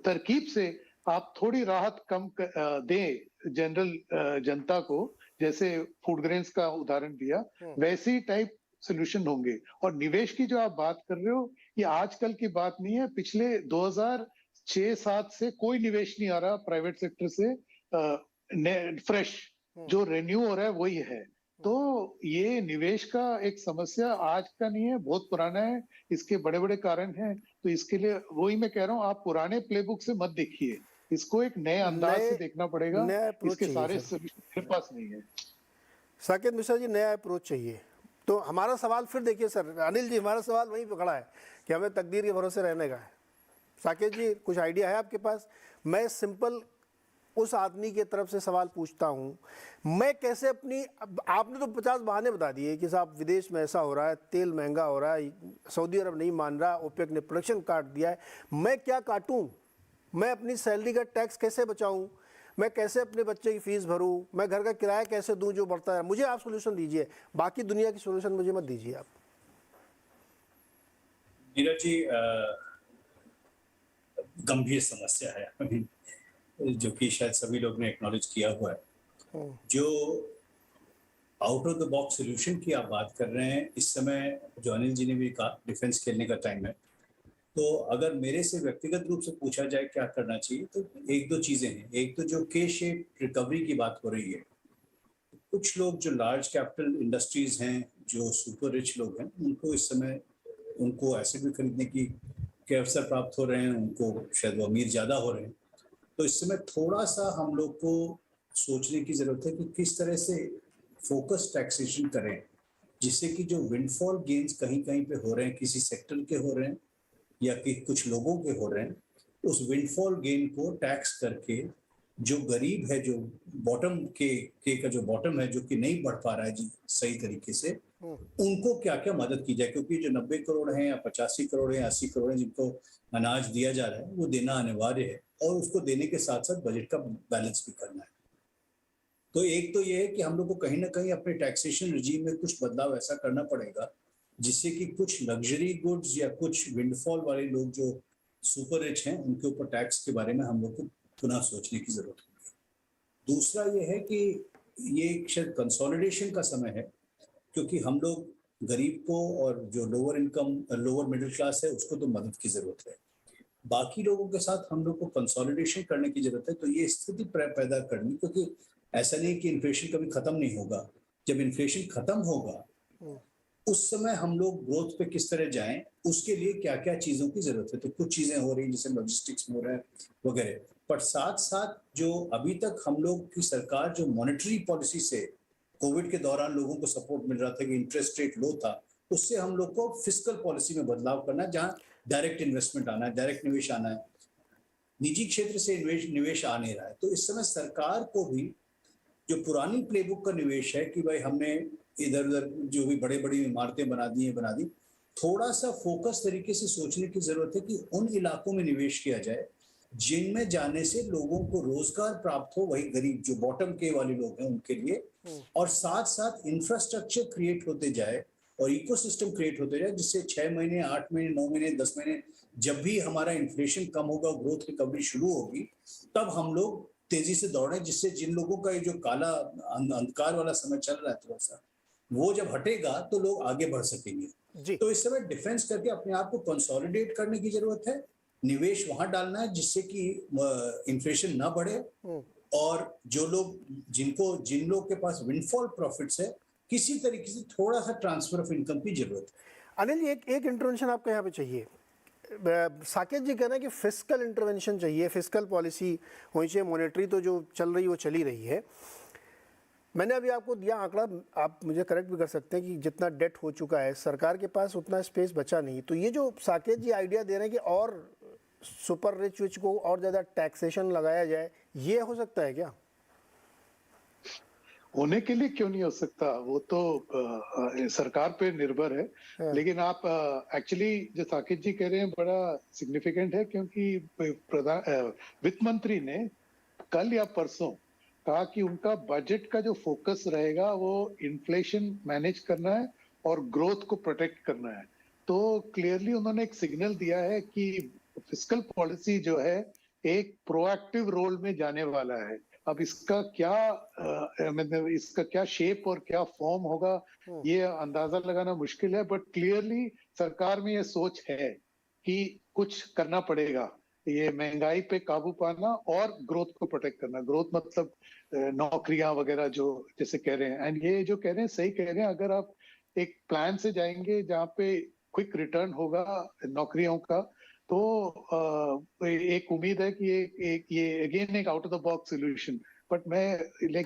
तरकीब से आप थोड़ी राहत कम दें जनरल जनता को, जैसे फूड ग्रेन्स का उदाहरण दिया, वैसे ही टाइप सोल्यूशन होंगे। और निवेश की जो आप बात कर रहे हो, ये आजकल की बात नहीं है। पिछले 2006-7 से कोई निवेश नहीं आ रहा प्राइवेट सेक्टर से फ्रेश, जो रेन्यू हो रहा है वही है। तो ये निवेश का एक समस्या आज का नहीं है, बहुत पुराना है। इसके बड़े बड़े कारण हैं। तो इसके लिए वही मैं कह रहा हूँ, आप पुराने प्लेबुक से मत देखिए, इसको एक नए अंदाज से देखना पड़ेगा। नया अप्रोच इसके चाहिए सारे सर। सोल्यूशन मेरे पास नहीं है। साकेत मिश्रा जी, नया अप्रोच चाहिए। तो हमारा सवाल फिर देखिए सर, अनिल जी हमारा सवाल वहीं पकड़ा है कि हमें तकदीर के भरोसे रहने का है। साकेत जी कुछ आइडिया है आपके पास? मैं सिंपल उस आदमी के तरफ से सवाल पूछता हूँ, मैं कैसे अपनी, आपने तो 50 बहाने बता दिए कि साहब विदेश में ऐसा हो रहा है, तेल महंगा हो रहा है, सऊदी अरब नहीं मान रहा, ओपेक ने प्रोडक्शन काट दिया है, मैं क्या काटूँ? मैं अपनी सैलरी का टैक्स कैसे बचाऊँ? मैं कैसे अपने बच्चे की फीस भरूँ? मैं घर का किराया कैसे दूँ जो बढ़ता है? मुझे आप सोल्यूशन दीजिए, बाकी दुनिया की सोल्यूशन मुझे मत दीजिए आप। नीरज जी, गंभीर समस्या है अभी, जो कि शायद सभी लोग ने एक्नॉलेज किया हुआ है। जो out of the box solution की आप बात कर रहे हैं, इस समय जो अनिल जी ने भी कहा डिफेंस खेलने का टाइम है, तो अगर मेरे से व्यक्तिगत रूप से पूछा जाए क्या करना चाहिए, तो एक दो चीजें हैं। एक तो जो के शेप रिकवरी की बात हो रही है, कुछ लोग जो लार्ज कैपिटल इंडस्ट्रीज हैं, जो सुपर रिच लोग हैं, उनको इस समय उनको एसेट भी खरीदने के अवसर प्राप्त हो रहे हैं, उनको शायद वो अमीर ज्यादा हो रहे हैं। तो इस समय थोड़ा सा हम लोग को सोचने की जरूरत है कि किस तरह से फोकस टैक्सेशन करें, जिससे कि जो विंडफॉल गेन्स कहीं कहीं पे हो रहे हैं, किसी सेक्टर के हो रहे हैं या कि कुछ लोगों के हो रहे हैं, उस विंडफॉल गेन को टैक्स करके जो गरीब है, जो बॉटम के का जो बॉटम है, जो कि नहीं बढ़ पा रहा है जी सही तरीके से, उनको क्या क्या मदद की जाए। क्योंकि जो 90 करोड़ हैं या 85 करोड़ हैं, 80 करोड़ हैं जिनको अनाज दिया जा रहा है, वो देना अनिवार्य है, और उसको देने के साथ साथ बजट का बैलेंस भी करना है। तो एक तो ये है कि हम लोग को कहीं ना कहीं अपने टैक्सेशन रिजीम में कुछ बदलाव ऐसा करना पड़ेगा, जिससे कि कुछ लग्जरी गुड्स या कुछ विंडफॉल वाले लोग जो सुपर रिच हैं, उनके ऊपर टैक्स के बारे में हम लोग को पुनः सोचने की जरूरत होगी। दूसरा ये है कि ये शायद कंसोलिडेशन का समय है, क्योंकि हम लोग गरीब को और जो lower income lower middle class है उसको तो मदद की जरूरत है, बाकी लोगों के साथ हम लोग को कंसोलिडेशन करने की जरूरत है। तो ये स्थिति पैदा करनी, क्योंकि ऐसा नहीं कि इन्फ्लेशन कभी खत्म नहीं होगा। जब इन्फ्लेशन खत्म होगा उस समय हम लोग ग्रोथ पे किस तरह जाएं, उसके लिए क्या क्या चीजों की जरूरत है। तो कुछ चीजें हो रही जैसे लॉजिस्टिक्स में हो रहा है वगैरह, पर साथ साथ जो अभी तक हम लोग की सरकार जो मॉनेटरी पॉलिसी से कोविड के दौरान लोगों को सपोर्ट मिल रहा था कि इंटरेस्ट रेट लो था, उससे हम लोग को फिस्कल पॉलिसी में बदलाव करना है, जहां डायरेक्ट इन्वेस्टमेंट आना है, डायरेक्ट निवेश आना है। निजी क्षेत्र से निवेश आ नहीं रहा है। तो इस समय सरकार को भी जो पुरानी प्लेबुक का निवेश है कि भाई हमने इधर उधर जो भी बड़े बड़ी इमारतें बना दी, थोड़ा सा फोकस तरीके से सोचने की जरूरत है कि उन इलाकों में निवेश किया जाए जिनमें जाने से लोगों को रोजगार प्राप्त हो, वही गरीब जो बॉटम के वाले लोग हैं उनके लिए, और साथ साथ इंफ्रास्ट्रक्चर क्रिएट होते जाए और इकोसिस्टम क्रिएट होते जाए, जिससे 6 महीने 8 महीने 9 महीने 10 महीने जब भी हमारा इन्फ्लेशन कम होगा, ग्रोथ रिकवरी शुरू होगी, तब हम लोग तेजी से दौड़े, जिससे जिन लोगों का ये जो काला अंधकार वाला समय चल रहा है थोड़ा सा, वो जब हटेगा तो लोग आगे बढ़ सकेंगे। तो इस समय डिफेंस करके अपने आप को कंसोलिडेट करने की जरूरत है, निवेश वहां डालना है जिससे कि इन्फ्लेशन ना बढ़े, और जो लोग जिन लोग के पास विंडफॉल प्रॉफिट्स है, किसी तरीके से थोड़ा सा ट्रांसफर ऑफ इनकम की जरूरत है। अनिल जी, एक इंटरवेंशन आपको यहाँ पे चाहिए। साकेत जी कह रहे हैं कि फिस्कल इंटरवेंशन चाहिए, फिस्कल पॉलिसी होनी चाहिए, मॉनेटरी तो जो चल रही है वो चली रही है। मैंने अभी आपको दिया आंकड़ा, आप मुझे करेक्ट भी कर सकते हैं कि जितना डेट हो चुका है सरकार के पास उतना स्पेस बचा नहीं। तो ये जो साकेत जी आइडिया दे रहे हैं कि और सुपर रिच को और ज़्यादा टैक्सेशन लगाया जाए, ये हो सकता है क्या? होने के लिए क्यों नहीं हो सकता, वो तो सरकार पे निर्भर है। लेकिन आप एक्चुअली जो साकेत जी कह रहे हैं बड़ा सिग्निफिकेंट है, क्योंकि वित्त मंत्री ने कल या परसों कहा कि उनका बजट का जो फोकस रहेगा वो इन्फ्लेशन मैनेज करना है और ग्रोथ को प्रोटेक्ट करना है। तो क्लियरली उन्होंने एक सिग्नल दिया है कि फिस्कल पॉलिसी जो है एक प्रोएक्टिव रोल में जाने वाला है। अब इसका क्या शेप और क्या फॉर्म होगा ये अंदाजा लगाना मुश्किल है, बट क्लियरली सरकार में ये सोच है कि कुछ करना पड़ेगा, ये महंगाई पे काबू पाना और ग्रोथ को प्रोटेक्ट करना। ग्रोथ मतलब नौकरियां वगैरह जो जैसे कह रहे हैं, एंड ये जो कह रहे हैं सही कह रहे हैं। अगर आप एक प्लान से जाएंगे जहाँ पे क्विक रिटर्न होगा नौकरियों का, तो एक उम्मीद है कि ये अगेन एक out of the box solution. But मैं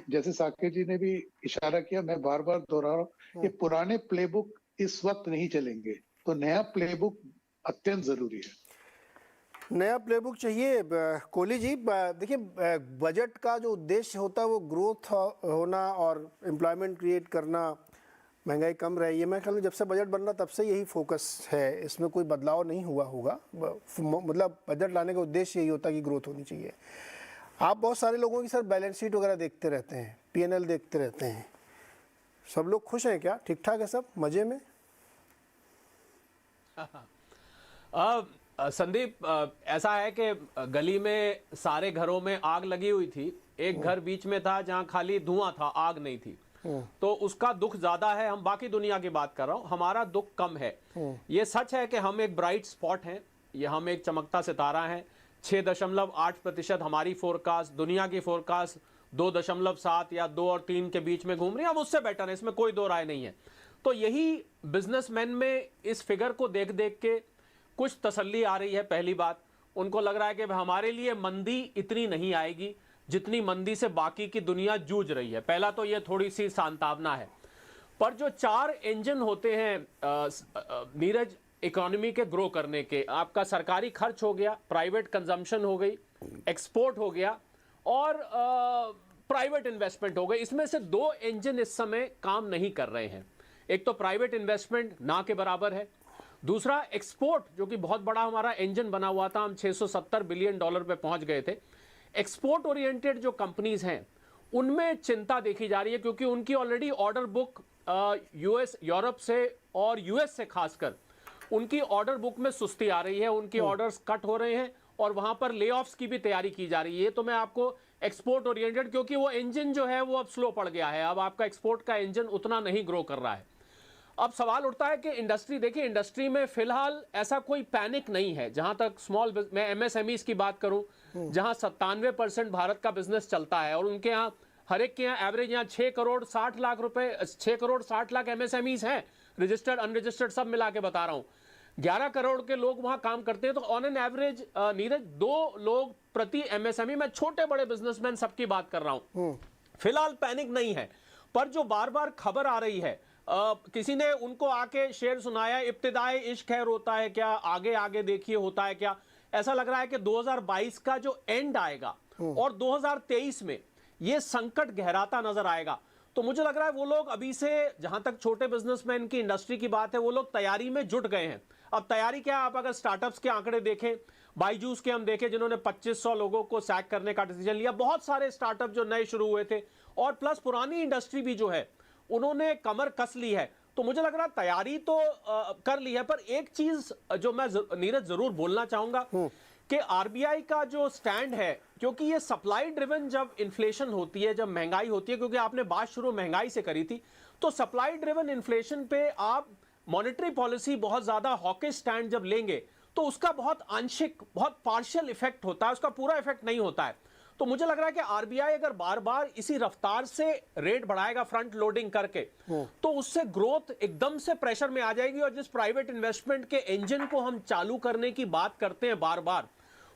जैसे साकेत जी ने भी इशारा किया, मैं बार बार दोहरा रहा हूँ, ये पुराने प्लेबुक इस वक्त नहीं चलेंगे, तो नया प्लेबुक अत्यंत जरूरी है। नया प्लेबुक चाहिए। कोहली जी, देखिए बजट का जो उद्देश्य होता है वो ग्रोथ होना और एम्प्लॉयमेंट क्रिएट करना, महंगाई कम रही है। मैं ख्याल में जब से बजट बन रहा तब से यही फोकस है, इसमें कोई बदलाव नहीं हुआ होगा। मतलब बजट लाने का उद्देश्य यही होता है कि ग्रोथ होनी चाहिए। आप बहुत सारे लोगों की सर बैलेंस शीट वगैरह देखते रहते हैं, पीएनएल देखते रहते हैं, सब लोग खुश हैं क्या? ठीक ठाक है सब, मजे में? संदीप, ऐसा है कि गली में सारे घरों में आग लगी हुई थी, एक घर बीच में था जहां खाली धुआं था, आग नहीं थी। तो उसका दुख ज्यादा है। हम बाकी दुनिया की बात कर रहा हूं, हमारा दुख कम है। ये सच है कि हम एक ब्राइट स्पॉट हैं, ये हम एक चमकता सितारा हैं। 6.8% हमारी फोरकास्ट, दुनिया की फोरकास्ट 2.7 या 2 और 3 के बीच में घूम रही है। हम उससे बेटर है, इसमें कोई दो राय नहीं है। तो यही बिजनेसमैन में इस फिगर को देख देख के कुछ तसल्ली आ रही है। पहली बात, उनको लग रहा है कि हमारे लिए मंदी इतनी नहीं आएगी जितनी मंदी से बाकी की दुनिया जूझ रही है। पहला तो ये थोड़ी सी सांत्वना है। पर जो 4 इंजन होते हैं नीरज इकोनॉमी के ग्रो करने के, आपका सरकारी खर्च हो गया, प्राइवेट कंजम्पशन हो गई, एक्सपोर्ट हो गया और प्राइवेट इन्वेस्टमेंट हो गई। इसमें से 2 इंजन इस समय काम नहीं कर रहे हैं। एक तो प्राइवेट इन्वेस्टमेंट ना के बराबर है, दूसरा एक्सपोर्ट जो कि बहुत बड़ा हमारा इंजन बना हुआ था, हम $670 बिलियन पे पहुंच गए थे। एक्सपोर्ट ओरिएंटेड जो कंपनीज हैं उनमें चिंता देखी जा रही है, क्योंकि उनकी already order book US, Europe से और यूएस से खासकर उनकी ऑर्डर बुक में सुस्ती आ रही है, उनके ऑर्डर्स कट हो रहे हैं और वहां पर ले ऑफ्स की भी तैयारी की जा रही है। तो मैं आपको एक्सपोर्ट ओरिएंटेड, क्योंकि वो इंजन जो है वो अब स्लो पड़ गया है, अब आपका एक्सपोर्ट का इंजन उतना नहीं ग्रो कर रहा है। अब सवाल उठता है कि इंडस्ट्री, देखिए इंडस्ट्री में फिलहाल ऐसा कोई पैनिक नहीं है। जहां तक स्मॉल, मैं एमएसएमईज की बात करूं, जहां 97% भारत का बिजनेस चलता है और उनके यहाँ हर एक के यहाँ एवरेज यहाँ 6 करोड़ 60 लाख रुपए, 6 करोड़ 60 लाख एमएसएमईज हैं, रजिस्टर्ड अनरजिस्टर्ड सब मिला के बता रहा हूं। 11 करोड़ के लोग वहां काम करते हैं। तो ऑन एन एवरेज नीरज 2 लोग प्रति एमएसएमई, मैं छोटे बड़े बिजनेसमैन सबकी बात कर रहा हूं। फिलहाल पैनिक नहीं है। पर जो बार बार खबर आ रही है, किसी ने उनको आके शेर सुनाया, इब्तिदाए इश्क है रोता है क्या, आगे आगे देखिए होता है क्या। ऐसा लग रहा है कि 2022 का जो एंड आएगा और 2023 में ये संकट गहराता नजर आएगा। तो मुझे लग रहा है वो लोग अभी से, जहां तक छोटे बिजनेसमैन की इंडस्ट्री की बात है, वो लोग तैयारी में जुट गए हैं। अब तैयारी क्या है, आप अगर स्टार्टअप्स के आंकड़े देखें, बायजूस के हम देखें जिन्होंने 2500 लोगों को सैक करने का डिसीजन लिया, बहुत सारे स्टार्टअप जो नए शुरू हुए थे, और प्लस पुरानी इंडस्ट्री भी जो है उन्होंने कमर कस ली है। तो मुझे लग रहा है तैयारी तो कर ली है। पर एक चीज जो मैं नीरज जरूर बोलना चाहूंगा कि आरबीआई का जो स्टैंड है, क्योंकि ये सप्लाई ड्रिवन जब इन्फ्लेशन होती है, जब महंगाई होती है, क्योंकि आपने बात शुरू महंगाई से करी थी, तो सप्लाई ड्रिवन इन्फ्लेशन पे आप मॉनेटरी पॉलिसी बहुत ज्यादा हॉकिश स्टैंड जब लेंगे तो उसका बहुत आंशिक, बहुत पार्शियल इफेक्ट होता है, उसका पूरा इफेक्ट नहीं होता है। तो मुझे लग रहा है कि आरबीआई अगर बार बार इसी रफ्तार से रेट बढ़ाएगा फ्रंट लोडिंग करके, तो उससे ग्रोथ एकदम से प्रेशर में आ जाएगी। और जिस प्राइवेट इन्वेस्टमेंट के इंजन को हम चालू करने की बात करते हैं बार बार,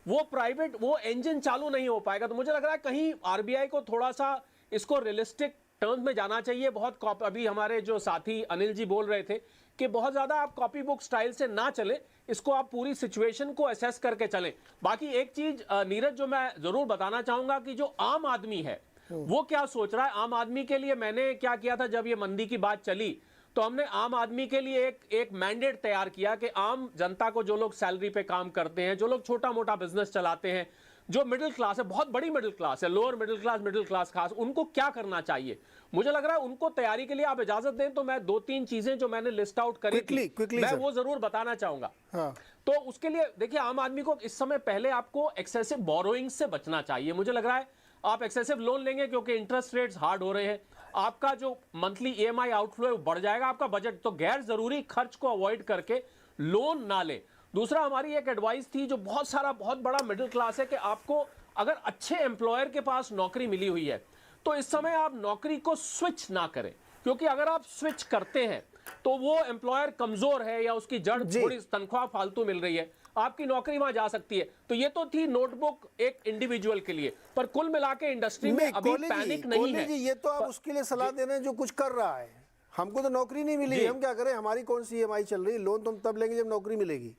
वो इंजन चालू नहीं हो पाएगा। तो मुझे लग रहा है कहीं आरबीआई को थोड़ा सा इसको रियलिस्टिक टर्म्स में जाना चाहिए। बहुत अभी हमारे जो साथी अनिल जी बोल रहे थे कि बहुत ज्यादा आप कॉपी बुक स्टाइल से ना चले, इसको आप पूरी सिचुएशन को असेस करके चलें। बाकी एक चीज नीरज जो मैं जरूर बताना चाहूंगा कि जो आम आदमी है वो क्या सोच रहा है। आम आदमी के लिए मैंने क्या किया था, जब ये मंदी की बात चली तो हमने आम आदमी के लिए एक मैंडेट तैयार किया कि आम जनता को, जो लोग सैलरी पे काम करते हैं, जो लोग छोटा मोटा बिजनेस चलाते हैं, जो मिडिल क्लास है, बहुत बड़ी मिडिल क्लास है, लोअर मिडिल क्लास खास, उनको क्या करना चाहिए। मुझे लग रहा है उनको तैयारी के लिए आप इजाजत दें तो मैं 2-3 चीजें जो मैंने लिस्ट आउट करी थी मैं वो जरूर बताना चाहूंगा। हाँ। तो उसके लिए देखिए, आम आदमी को इस समय पहले आपको एक्सेसिव बोरोइंग से बचना चाहिए। मुझे लग रहा है आप एक्सेसिव लोन लेंगे क्योंकि इंटरेस्ट रेट्स हार्ड हो रहे हैं, आपका जो मंथली ईएमआई आउटफ्लो है वो बढ़ जाएगा, आपका बजट, तो गैर जरूरी खर्च को अवॉइड करके लोन ना ले। दूसरा, हमारी एक एडवाइस थी जो बहुत बड़ा मिडिल क्लास है कि आपको अगर अच्छे एम्प्लॉयर के पास नौकरी मिली हुई है तो इस समय आप नौकरी को स्विच ना करें, क्योंकि अगर आप स्विच करते हैं तो वो एम्प्लॉयर कमजोर है या उसकी जड़ थोड़ी तनख्वाह फालतू मिल रही है, आपकी नौकरी वहां जा सकती है। तो ये तो थी नोटबुक एक इंडिविजुअल के लिए, पर कुल मिला के इंडस्ट्री में अभी पैनिक नहीं है। ये तो आप उसके लिए सलाह दे रहे हैं जो कुछ कर रहा है। हमको तो नौकरी नहीं मिली, हम क्या करें, हमारी कौन सी ईएमआई चल रही, लोन तुम तब लेंगे जब नौकरी मिलेगी।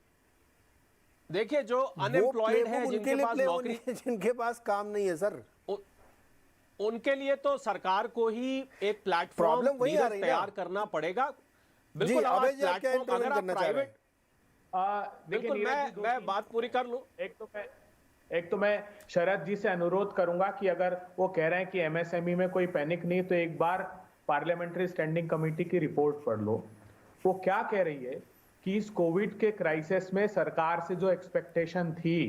देखिए, जो अनएम्प्लॉयड है, जिनके पास काम नहीं है सर, उनके लिए तो सरकार को ही एक प्लेटफॉर्म तैयार करना पड़ेगा। बिल्कुल, अगर आप प्राइवेट, बिल्कुल मैं बात पूरी कर लूं। एक तो मैं शरद जी से अनुरोध करूंगा कि अगर वो कह रहे हैं कि एमएसएमई में कोई पैनिक नहीं, तो एक बार पार्लियामेंट्री स्टैंडिंग कमेटी की रिपोर्ट पढ़ लो। वो क्या कह रही है कि इस कोविड के क्राइसिस में सरकार से जो एक्सपेक्टेशन थी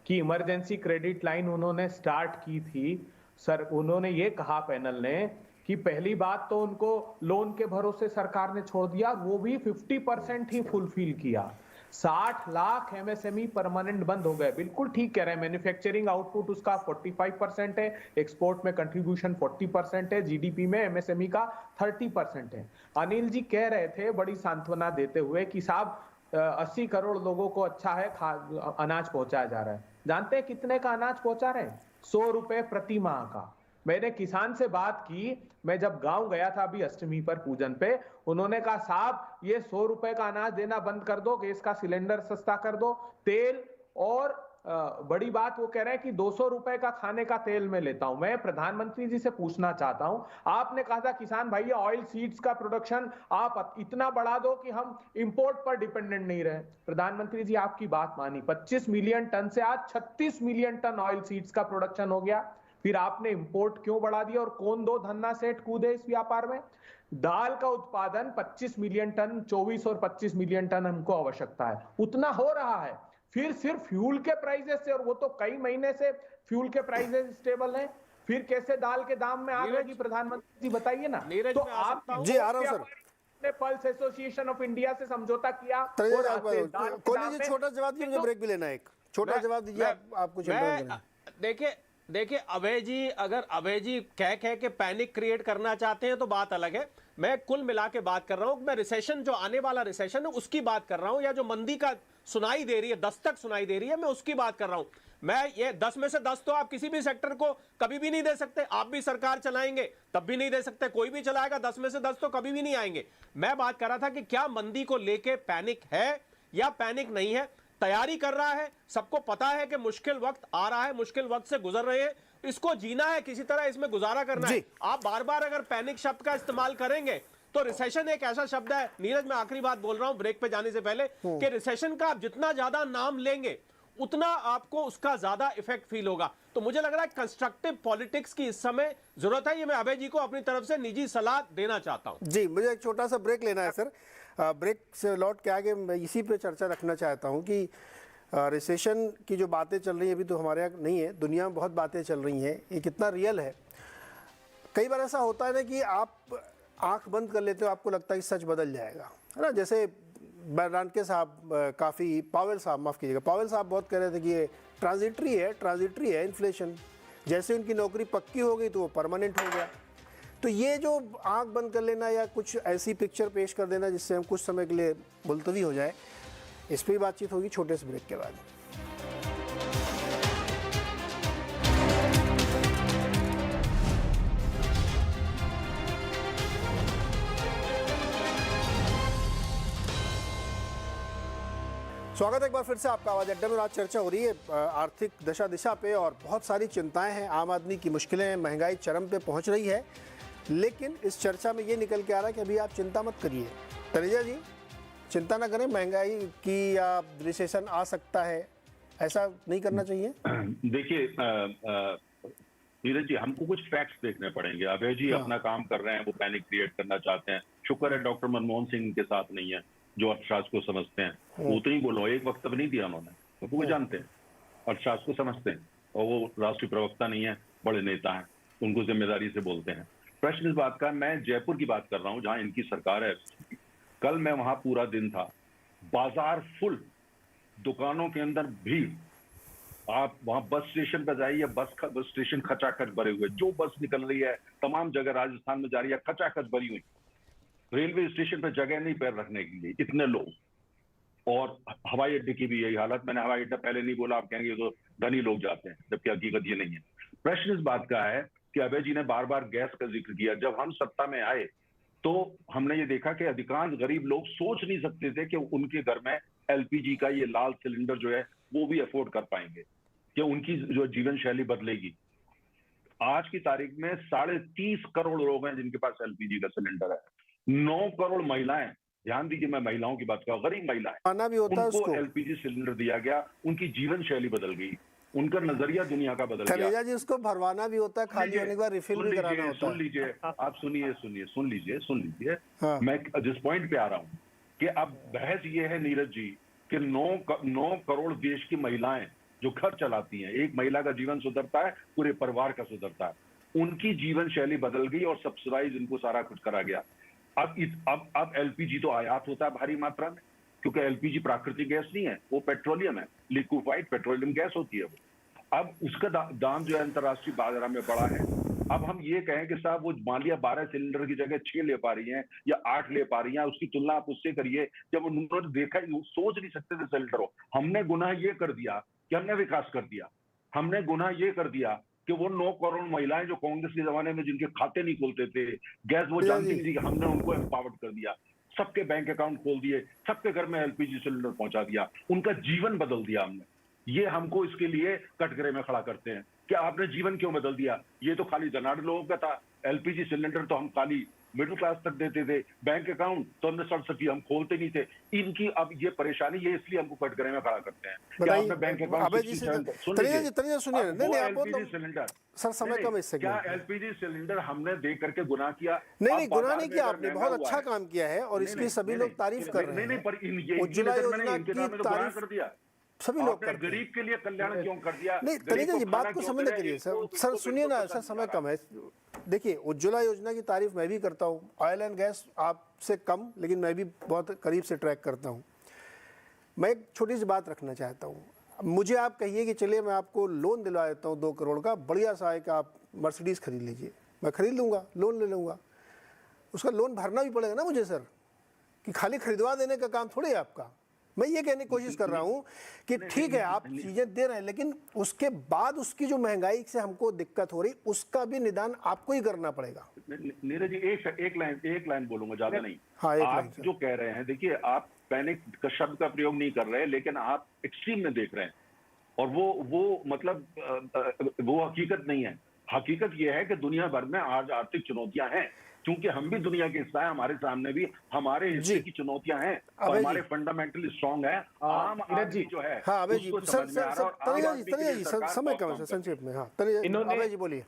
कि इमरजेंसी क्रेडिट लाइन उन्होंने स्टार्ट की थी, सर उन्होंने ये कहा पैनल ने कि पहली बात तो उनको लोन के भरोसे सरकार ने छोड़ दिया, वो भी 50% ही फुलफिल किया। 60 लाख एमएसएमई परमानेंट बंद हो गए। बिल्कुल ठीक कह रहे हैं, मैन्युफैक्चरिंग आउटपुट उसका 45% है, एक्सपोर्ट में कंट्रीब्यूशन 40% है, जीडीपी में एमएसएमई का 30% है। अनिल जी कह रहे थे बड़ी सांत्वना देते हुए कि साहब 80 करोड़ लोगों को अच्छा है अनाज पहुंचाया जा रहा है। जानते हैं कितने का अनाज पहुंचा रहे हैं? 100 रुपए प्रति माह का। मैंने किसान से बात की, मैं जब गांव गया था अभी अष्टमी पर पूजन पे, उन्होंने कहा साहब ये 100 रुपए का अनाज देना बंद कर दो, गैस का सिलेंडर सस्ता कर दो, तेल और बड़ी बात वो कह रहे हैं कि 200 रुपए का खाने का तेल मैं लेता हूं। मैं प्रधानमंत्री जी से पूछना चाहता हूं, आपने कहा था किसान भाई ऑयल सीड्स का प्रोडक्शन आप इतना बढ़ा दो कि हम इंपोर्ट पर डिपेंडेंट नहीं रहे। प्रधानमंत्री जी आपकी बात मानी, 25 मिलियन टन से आज 36 मिलियन टन ऑयल सीड्स का प्रोडक्शन हो गया। फिर आपने इंपोर्ट क्यों बढ़ा दिया और कौन दो धन्ना सेठ कूदे इस व्यापार में? दाल का उत्पादन 25 मिलियन टन, 24 और 25 मिलियन टन हमको आवश्यकता है, उतना हो रहा है। फिर सिर्फ फ्यूल के प्राइसेस से, और वो तो कई महीने से फ्यूल के प्राइसेस स्टेबल हैं, फिर कैसे दाल के दाम में आ गएगी? प्रधानमंत्री जी बताइए ना। नीरज, तो मैं आ आप सकता हूं? जी आ रहा हूं सर। ने पल्स एसोसिएशन ऑफ इंडिया से समझौता किया और कोहली जी छोटा जवाब दीजिए, मुझे ब्रेक भी लेना है, एक छोटा जवाब दीजिए। आप कुछ देखिए अभय जी, अगर अभय जी कह के पैनिक क्रिएट करना चाहते हैं तो बात अलग है। मैं कुल मिला के बात कर रहा हूं, मैं रिसेशन, जो आने वाला रिसेशन है उसकी बात कर रहा हूं, या जो मंदी का सुनाई दे रही है, दस्तक सुनाई दे रही है, मैं उसकी बात कर रहा हूं। मैं ये 10 में से 10 तो आप किसी भी सेक्टर को कभी भी नहीं दे सकते। आप भी सरकार चलाएंगे तब भी नहीं दे सकते, कोई भी चलाएगा 10 में से 10 तो कभी भी नहीं आएंगे। मैं बात कर रहा था कि क्या मंदी को लेके पैनिक है या पैनिक नहीं है, तैयारी कर रहा है। सबको पता है कि मुश्किल वक्त आ रहा है, मुश्किल वक्त से गुजर रहे हैं, इसको जीना है, किसी तरह इसमें गुजारा करना है। आप बार बार अगर पैनिक शब्द का इस्तेमाल करेंगे तो रिसेशन एक ऐसा शब्द है, नीरज मैं आखिरी बात बोल रहा हूं ब्रेक पे जाने से पहले, कि रिसेशन का आप जितना ज्यादा नाम लेंगे उतना आपको उसका ज्यादा इफेक्ट फील होगा। तो मुझे लग रहा है कंस्ट्रक्टिव पॉलिटिक्स की इस समय जरूरत है। ये मैं अभय जी को अपनी तरफ से निजी सलाह देना चाहता हूं। जी, मुझे एक छोटा सा ब्रेक लेना है सर। ब्रेक से लौट के आगे मैं इसी पे चर्चा रखना चाहता हूं कि रिसेशन की जो बातें चल रही हैं अभी तो हमारे यहाँ नहीं है, दुनिया में बहुत बातें चल रही हैं, ये कितना रियल है। कई बार ऐसा होता है ना कि आप आंख बंद कर लेते हो, आपको लगता है कि सच बदल जाएगा, है ना। जैसे बर्नानके साहब काफ़ी, पावेल साहब माफ़ कीजिएगा, पावेल साहब बहुत कह रहे थे कि ये ट्रांजिटरी है इन्फ्लेशन। जैसे उनकी नौकरी पक्की हो गई तो वो परमानेंट हो गया। तो ये जो आंख बंद कर लेना या कुछ ऐसी पिक्चर पेश कर देना जिससे हम कुछ समय के लिए मुलतवी हो जाए, इस पर भी बातचीत होगी छोटे से ब्रेक के बाद। स्वागत है एक बार फिर से आपका आवाज़ अड्डा में। आज चर्चा हो रही है आर्थिक दशा दिशा पे, और बहुत सारी चिंताएं हैं, आम आदमी की मुश्किलें हैं, महंगाई चरम पे पहुंच रही है। लेकिन इस चर्चा में ये निकल के आ रहा है कि अभी आप चिंता मत करिए, तनेजा जी चिंता ना करें, महंगाई की या रिसेशन आ सकता है, ऐसा नहीं करना चाहिए। देखिए नीरज जी, हमको कुछ फैक्ट्स देखने पड़ेंगे। अभय जी अपना काम कर रहे हैं, वो पैनिक क्रिएट करना चाहते हैं। शुक्र है डॉक्टर मनमोहन सिंह के साथ नहीं है, जो अर्थशास्त्र को समझते हैं। वो तो ही बोलो, एक वक्त नहीं दिया उन्होंने, वो जानते हैं, अर्थशास्त्र को समझते हैं, और वो राष्ट्रीय प्रवक्ता नहीं है, बड़े नेता हैं, उनको जिम्मेदारी से बोलते हैं। प्रश्न इस बात का, मैं जयपुर की बात कर रहा हूँ जहाँ इनकी सरकार है। कल मैं वहां पूरा दिन था, बाजार फुल, दुकानों के अंदर भीड़। आप वहां बस स्टेशन पर जाइए, बस स्टेशन खचाखच भरे हुए, जो बस निकल रही है तमाम जगह राजस्थान में जा रही है खचाखच भरी हुई। रेलवे स्टेशन पर जगह नहीं पैर रखने के लिए, इतने लोग। और हवाई अड्डे की भी यही हालत। मैंने हवाई अड्डा पहले नहीं बोला, आप कहेंगे तो धनी लोग जाते हैं, जबकि हकीकत ये नहीं है। प्रश्न इस बात का है कि अभय जी ने बार बार गैस का जिक्र किया। जब हम सत्ता में आए तो हमने ये देखा कि अधिकांश गरीब लोग सोच नहीं सकते थे कि उनके घर में एलपीजी का ये लाल सिलेंडर जो है वो भी अफोर्ड कर पाएंगे, कि उनकी जो जीवन शैली बदलेगी। आज की तारीख में 30.5 करोड़ लोग हैं जिनके पास एलपीजी का सिलेंडर है। 9 करोड़ महिलाएं, ध्यान दीजिए, मैं महिलाओं की बात कर रहा हूं, गरीब महिलाएं, आना भी होता है उनको उसको। एलपीजी सिलेंडर दिया गया, उनकी जीवन शैली बदल गई, उनका नजरिया दुनिया का बदल गया। तनेजा जी, उसको भरवाना भी होता है, खाली होने के बाद रिफिल भी कराना होता है। सुन लीजिए, आप सुन लीजिए। हाँ। मैं जिस पॉइंट पे आ रहा हूं कि अब बहस ये है नीरज जी कि 9 करोड़ देश की महिलाएं जो घर चलाती हैं, एक महिला का जीवन सुधरता है, पूरे परिवार का सुधरता है। उनकी जीवन शैली बदल गई और सब्सिडाइज इनको सारा कुछ करा गया। अब एलपीजी तो आयात होता है भारी मात्रा में, क्योंकि एलपीजी प्राकृतिक गैस नहीं है, वो पेट्रोलियम है, लिक्विफाइड पेट्रोलियम गैस होती है वो। अब उसका दाम जो है अंतर्राष्ट्रीय बाजार में बढ़ा है। अब हम ये कहें कि साहब वो मान लिया 12 सिलेंडर की जगह 6 ले पा रही हैं या 8 ले पा रही हैं, उसकी तुलना आप उससे करिए जब उन्होंने देखा, सोच नहीं सकते थे सिलेंडर हो। हमने गुनाह ये कर दिया कि हमने विकास कर दिया, हमने गुनाह ये कर दिया कि वो 9 करोड़ महिलाएं जो कांग्रेस के जमाने में जिनके खाते नहीं खुलते थे, गैस वो जानती नहीं थी, हमने उनको एम्पावर्ड कर दिया, सबके बैंक अकाउंट खोल दिए, सबके घर में एलपीजी सिलेंडर पहुंचा दिया, उनका जीवन बदल दिया हमने। ये हमको इसके लिए कटघरे में खड़ा करते हैं कि आपने जीवन क्यों बदल दिया। ये तो खाली धनाढ़ लोगों का था, एलपीजी सिलेंडर तो हम खाली मिडिल क्लास तक देते थे, बैंक अकाउंट तो हमने सब्सिडी हम खोलते नहीं थे। इनकी अब ये परेशानी, ये इसलिए हमको कटघरे में खड़ा करते हैं कि आपने बैंक अकाउंट सिलेंडर सर समय कम इससे क्या एलपीजी सिलेंडर हमने दे करके गुनाह किया? नहीं, गुनाह नहीं किया आपने, बहुत अच्छा काम किया है और इसकी सभी लोग तारीफ कर रहे हैं। पर उज्ज्वला योजना की तारीफ कर दिया, सभी लोग करते हैं। गरीब के लिए कल्याण क्यों कर दिया? नहीं तनीजा जी, बात को समझने के लिए सर सुनिए ना सर, समय कम है। देखिए उज्ज्वला योजना की तारीफ मैं भी करता हूँ, ऑयल एंड गैस आपसे कम, लेकिन मैं भी बहुत करीब से ट्रैक करता हूँ। मैं एक छोटी सी बात रखना चाहता हूँ। मुझे आप कहिए कि चलिए मैं आपको लोन दिलवा देता हूँ 2 करोड़ का, बढ़िया सा है कि आप मर्सिडीज़ खरीद लीजिए, मैं खरीद लूँगा, लोन ले लूँगा। उसका लोन भरना भी पड़ेगा ना मुझे सर, कि खाली खरीदवा देने का काम थोड़ी है आपका। मैं ये कहने की कोशिश कर रहा हूँ कि ठीक है आप चीज़ें दे रहे हैं, लेकिन उसके बाद उसकी जो महंगाई से हमको दिक्कत हो रही, उसका भी निदान आपको ही करना पड़ेगा। नीरज जी एक लाइन बोलूंगा, ज्यादा नहीं। हाँ, आप जो कह रहे हैं, देखिए आप पैनिक का शब्द का प्रयोग नहीं कर रहे, लेकिन आप एक्सट्रीम में देख रहे हैं और वो मतलब वो हकीकत नहीं है। हकीकत ये है कि दुनिया भर में आज आर्थिक चुनौतियां हैं, क्योंकि हम भी दुनिया के हिस्सा है, हमारे सामने भी हमारे हिस्से की चुनौतियां हैं और हमारे फंडामेंटली स्ट्रांग है। आम आदमी जो है हाँ अभय जी, सर समय कम है, संक्षेप में। हाँ अभय जी बोलिए।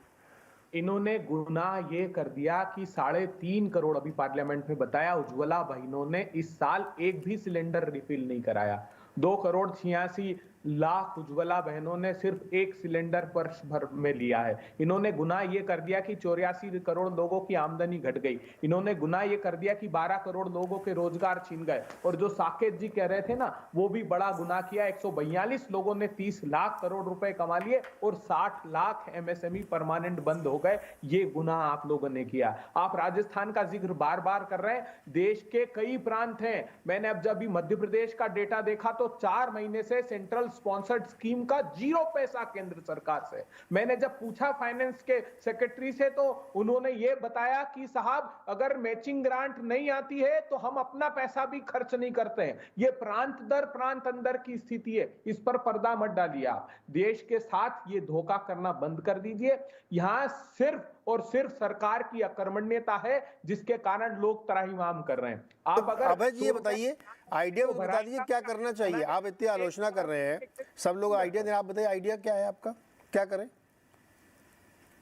इन्होंने गुनाह ये कर दिया कि 3.5 करोड़, अभी पार्लियामेंट में बताया, उज्ज्वला बहनों ने इस साल एक भी सिलेंडर रिफिल नहीं कराया। 2 करोड़ 86 लाख उज्ज्वला बहनों ने सिर्फ एक सिलेंडर वर्ष भर में लिया है। इन्होंने गुनाह ये कर दिया कि 84 करोड़ लोगों की आमदनी घट गई। इन्होंने गुनाह ये कर दिया कि 12 करोड़ लोगों के रोजगार छीन गए। और जो साकेत जी कह रहे थे ना, वो भी बड़ा गुनाह किया। 142 लोगों ने 30 लाख करोड़ रुपए कमा लिए और 60 लाख एमएसएमई परमानेंट बंद हो गए। ये गुनाह आप लोगों ने किया। आप राजस्थान का जिक्र बार बार कर रहे हैं, देश के कई प्रांत हैं। मैंने अब जब भी मध्य प्रदेश का डेटा देखा तो 4 महीने से सेंट्रल स्पॉन्सर्ड स्कीम का 0 पैसा केंद्र सरकार से। मैंने जब पूछा फाइनेंस के सेक्रेटरी से तो उन्होंने ये बताया कि साहब अगर मैचिंग ग्रांट नहीं आती है तो हम अपना पैसा भी खर्च नहीं करते हैं। ये प्रांत दर प्रांत अंदर की स्थिति है, इस पर पर्दा मत डालिए। आप देश के साथ ये धोखा करना बंद कर दीजिए। यहां सिर्फ और सिर्फ सरकार की अकर्मण्यता है जिसके कारण लोग त्राहिमाम कर रहे हैं। आप अगर अभय जी ये बताइए, आइडिया बता दीजिए क्या करना चाहिए। आप इतनी आलोचना कर रहे हैं, सब लोग आइडिया दे, आप बताइए आइडिया क्या है आपका, क्या करें?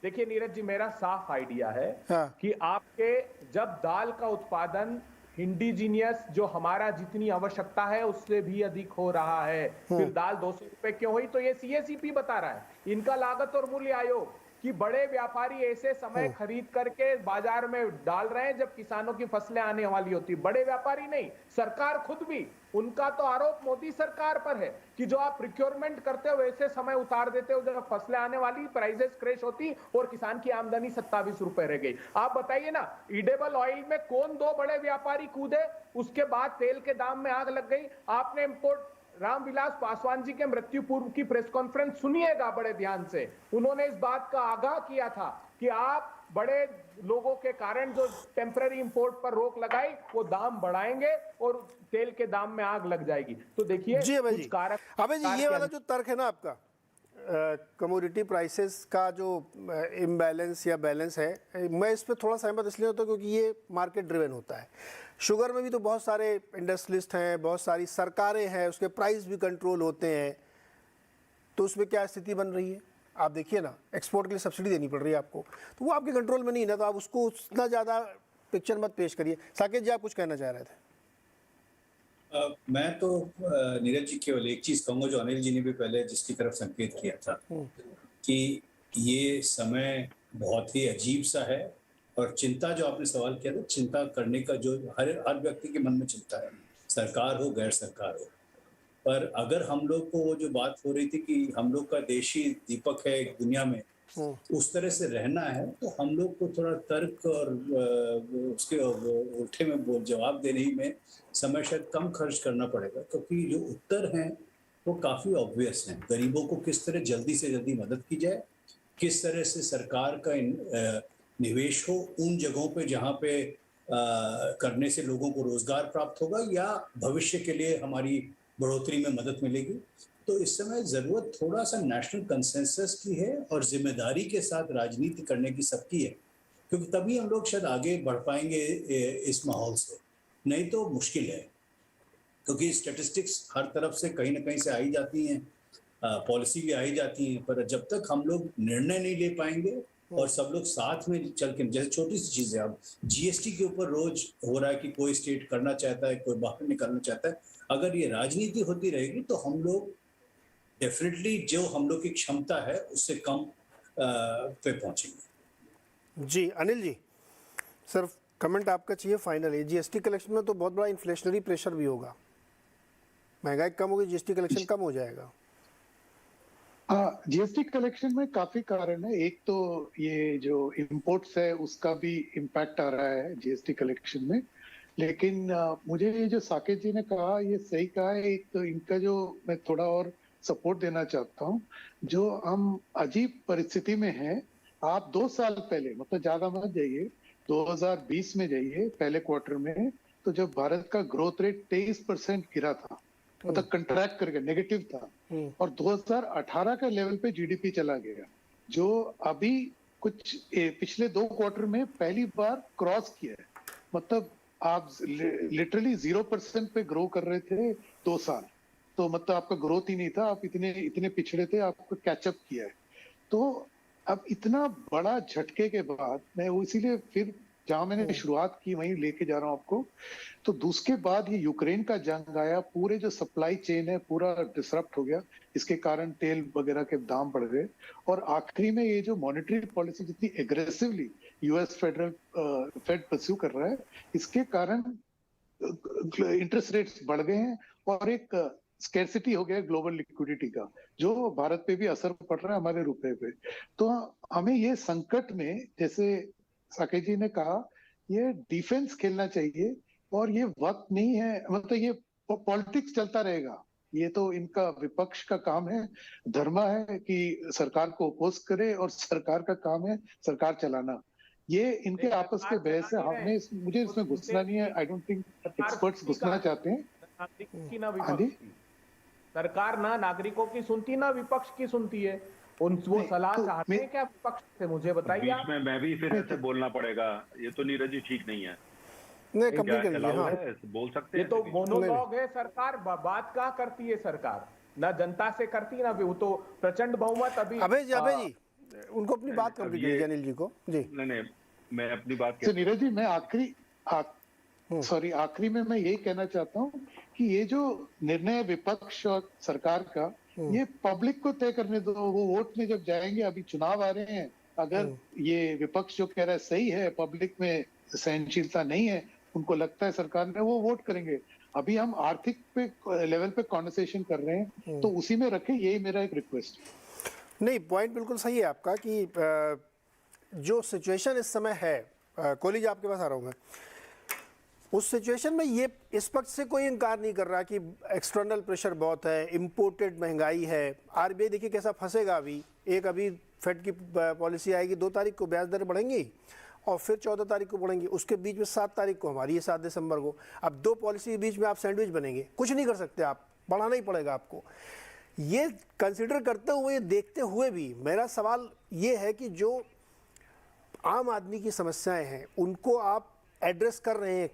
देखिए नीरज जी, मेरा साफ आइडिया है हाँ। कि आपके जब दाल का उत्पादन इंडिजीनियस जो हमारा जितनी आवश्यकता है उससे भी अधिक हो रहा है, फिर दाल 200 रुपए क्यों हुई? तो ये सीएसीपी बता रहा है, इनका लागत और मूल्य आयोग, कि बड़े व्यापारी ऐसे समय खरीद करके बाजार में डाल रहे हैं जब किसानों की फसलें आने वाली होती। बड़े व्यापारी नहीं, सरकार खुद भी। उनका तो आरोप मोदी सरकार पर है कि जो आप प्रिक्योरमेंट करते हो वैसे समय उतार देते हो, जब फसलें आने वाली प्राइसेस क्रैश होती और किसान की आमदनी 27 रुपए रह गई। आप बताइए ना, ईडेबल ऑयल में कौन 2 बड़े व्यापारी कूदे? उसके बाद तेल के दाम में आग लग गई। आपने इंपोर्ट रामविलास पासवान जी के मृत्यु पूर्व की प्रेस कॉन्फ्रेंस सुनिएगा बड़े ध्यान से। उन्होंने इस बात का आगाह किया था कि आप बड़े लोगों के कारण जो टेम्पररी इंपोर्ट पर रोक लगाई वो दाम बढ़ाएंगे और तेल के दाम में आग लग जाएगी। तो देखिए कुछ कारक। अबे जी ये वाला जो तर्क है ना आपका, कमोडिटी प्राइसेस का जो इम्बैलेंस या बैलेंस है, मैं इस पर थोड़ा सहमत इसलिए होता हूँ क्योंकि ये मार्केट ड्रिवन होता है। शुगर में भी तो बहुत सारे इंडस्ट्रियलिस्ट हैं, बहुत सारी सरकारें हैं, उसके प्राइस भी कंट्रोल होते हैं। तो उसमें क्या स्थिति बन रही है आप देखिए ना, एक्सपोर्ट के लिए सब्सिडी देनी पड़ रही है आपको, तो वो आपके कंट्रोल में नहीं है ना, तो आप उसको उतना ज़्यादा पिक्चर मत पेश करिए। साकेत जी आप कुछ कहना चाह रहे थे? मैं तो नीरज जी केवल एक चीज कहूंगा जो अनिल जी ने भी पहले जिसकी तरफ संकेत किया था कि ये समय बहुत ही अजीब सा है और चिंता जो आपने सवाल किया था, चिंता करने का जो हर व्यक्ति के मन में चिंता है। सरकार हो गैर सरकार हो। पर अगर हम लोग को वो जो बात हो रही थी कि हम लोग का देशी दीपक है एक दुनिया में, उस तरह से रहना है, तो हम लोग को थोड़ा तर्क और उसके उल्टे में जवाब देने में समय शायद कम खर्च करना पड़ेगा, क्योंकि जो उत्तर हैं वो काफी ऑब्वियस हैं। गरीबों को किस तरह जल्दी से जल्दी मदद की जाए, किस तरह से सरकार का निवेश हो उन जगहों पे जहाँ पे करने से लोगों को रोजगार प्राप्त होगा या भविष्य के लिए हमारी बढ़ोतरी में मदद मिलेगी। तो इस समय जरूरत थोड़ा सा नेशनल कंसेंसस की है और जिम्मेदारी के साथ राजनीति करने की सबकी है, क्योंकि तभी हम लोग शायद आगे बढ़ पाएंगे इस माहौल से। नहीं तो मुश्किल है, क्योंकि स्टैटिस्टिक्स हर तरफ से कहीं ना कहीं से आई जाती हैं, पॉलिसी भी आई जाती है, पर जब तक हम लोग निर्णय नहीं ले पाएंगे और सब लोग साथ में चल के, जैसे छोटी सी चीज है, अब जीएसटी के ऊपर रोज हो रहा है कि कोई स्टेट करना चाहता है, कोई बाहर निकलना चाहता है। अगर ये राजनीति होती रहेगी तो हम लोग डेफिनेटली जो हम लोग की क्षमता है उससे कम पे पहुंचेंगे। जी अनिल जी, सर कमेंट आपका चाहिए फाइनल। जीएसटी कलेक्शन में तो बहुत बड़ा इन्फ्लेशनरी प्रेशर भी होगा, महंगाई कम होगी, जीएसटी कलेक्शन कम हो जाएगा। जीएसटी कलेक्शन में काफी कारण है। एक तो ये जो इम्पोर्ट्स है उसका भी इम्पैक्ट आ रहा है जीएसटी कलेक्शन में, लेकिन मुझे ये जो साकेत जी ने कहा ये सही कहा है। एक तो इनका जो मैं थोड़ा और सपोर्ट देना चाहता हूँ, जो हम अजीब परिस्थिति में हैं। आप 2 साल पहले, मतलब ज्यादा मत जाइए, 2020 में जाइए पहले क्वार्टर में, तो जब भारत का ग्रोथ रेट 23% गिरा था, मतलब कंट्रैक्ट कर गया, नेगेटिव था, और 2018 का लेवल पे जीडीपी चला गया, जो अभी कुछ पिछले 2 क्वार्टर में पहली बार क्रॉस किया है। मतलब आप लिटरली 0% पे ग्रो कर रहे थे 2 साल, तो मतलब आपका ग्रोथ ही नहीं था, आप इतने पिछड़े थे, आपको कैचअप किया है। तो अब इतना बड़ा झटके के बाद मैं वो इसीलिए फिर जहां मैंने शुरुआत की वहीं लेके जा रहा हूँ आपको। तो दूसरे बाद ये यूक्रेन का जंग आया, पूरे जो सप्लाई चेन है पूरा डिसरप्ट हो गया, इसके कारण तेल वगैरह के दाम बढ़ गए, और आखिरी में ये जो मॉनेटरी पॉलिसी जितनी एग्रेसिवली यूएस फेड परस्यू कर रहा है, इसके कारण इंटरेस्ट रेट्स बढ़ गए हैं और एक स्कैर्सिटी हो गया ग्लोबल लिक्विडिटी का, जो भारत पे भी असर पड़ रहा है, हमारे रुपए पे। तो हमें ये संकट में, जैसे साकेत जी ने कहा, ये डिफेंस खेलना चाहिए, और ये वक्त नहीं है, मतलब ये पॉलिटिक्स चलता रहेगा, ये तो इनका विपक्ष का काम है, धर्म है कि सरकार को अपोज करे, और सरकार का काम है सरकार चलाना। ये इनके आपस के बहस है, हमें मुझे इसमें घुसना नहीं है। आई डोंट थिंक एक्सपर्ट्स घुसना चाहते हैं। सरकार ना नागरिकों की सुनती ना विपक्ष की सुनती है। वो सलाह चाहते हैं क्या विपक्ष से, मुझे बताइए। बीच में मैं भी फिर ऐसे बोलना पड़ेगा, ये तो नीरज जी ठीक नहीं है। नहीं कंप्लीट करिए, हाँ बोल सकते हैं। ये तो मोनोलॉग है, सरकार बात क्या करती है, सरकार ना जनता से करती ना, वो तो प्रचंड बहुमत अभी। अभय जी उनको अपनी बात कंप्लीट कीजिए, अनिल जी को। जी नहीं मैं अपनी बात नीरज जी, मैं आखिरी में मैं यही कहना चाहता हूँ कि ये जो निर्णय विपक्ष और सरकार का, ये पब्लिक को तय करने दो। वो वोट में जब जाएंगे, अभी चुनाव आ रहे हैं, अगर ये विपक्ष जो कह रहा है सही है, पब्लिक में सहनशीलता नहीं है, उनको लगता है सरकार ने, वो वोट करेंगे। अभी हम आर्थिक पे लेवल पे कॉन्वर्सेशन कर रहे हैं, तो उसी में रखें, यही मेरा एक रिक्वेस्ट। नहीं, पॉइंट बिल्कुल सही है आपका कि जो सिचुएशन इस समय है, कोहली जी आपके पास आ रहा हूँ मैं, उस सिचुएशन में ये इस पक्ष से कोई इनकार नहीं कर रहा कि एक्सटर्नल प्रेशर बहुत है, इंपोर्टेड महंगाई है। आरबीआई देखिए कैसा फंसेगा अभी फेड की पॉलिसी आएगी, 2 तारीख को ब्याज दरें बढ़ेंगी और फिर 14 तारीख को बढ़ेंगी, उसके बीच में 7 तारीख को हमारी है, 7 दिसंबर को। अब 2 पॉलिसी के बीच में आप सैंडविच बनेंगे, कुछ नहीं कर सकते आप, बढ़ाना ही पड़ेगा आपको। ये कंसिडर करते हुए, देखते हुए भी मेरा सवाल ये है कि जो आम आदमी की समस्याएं हैं उनको आप एड्रेस कर रहे हैं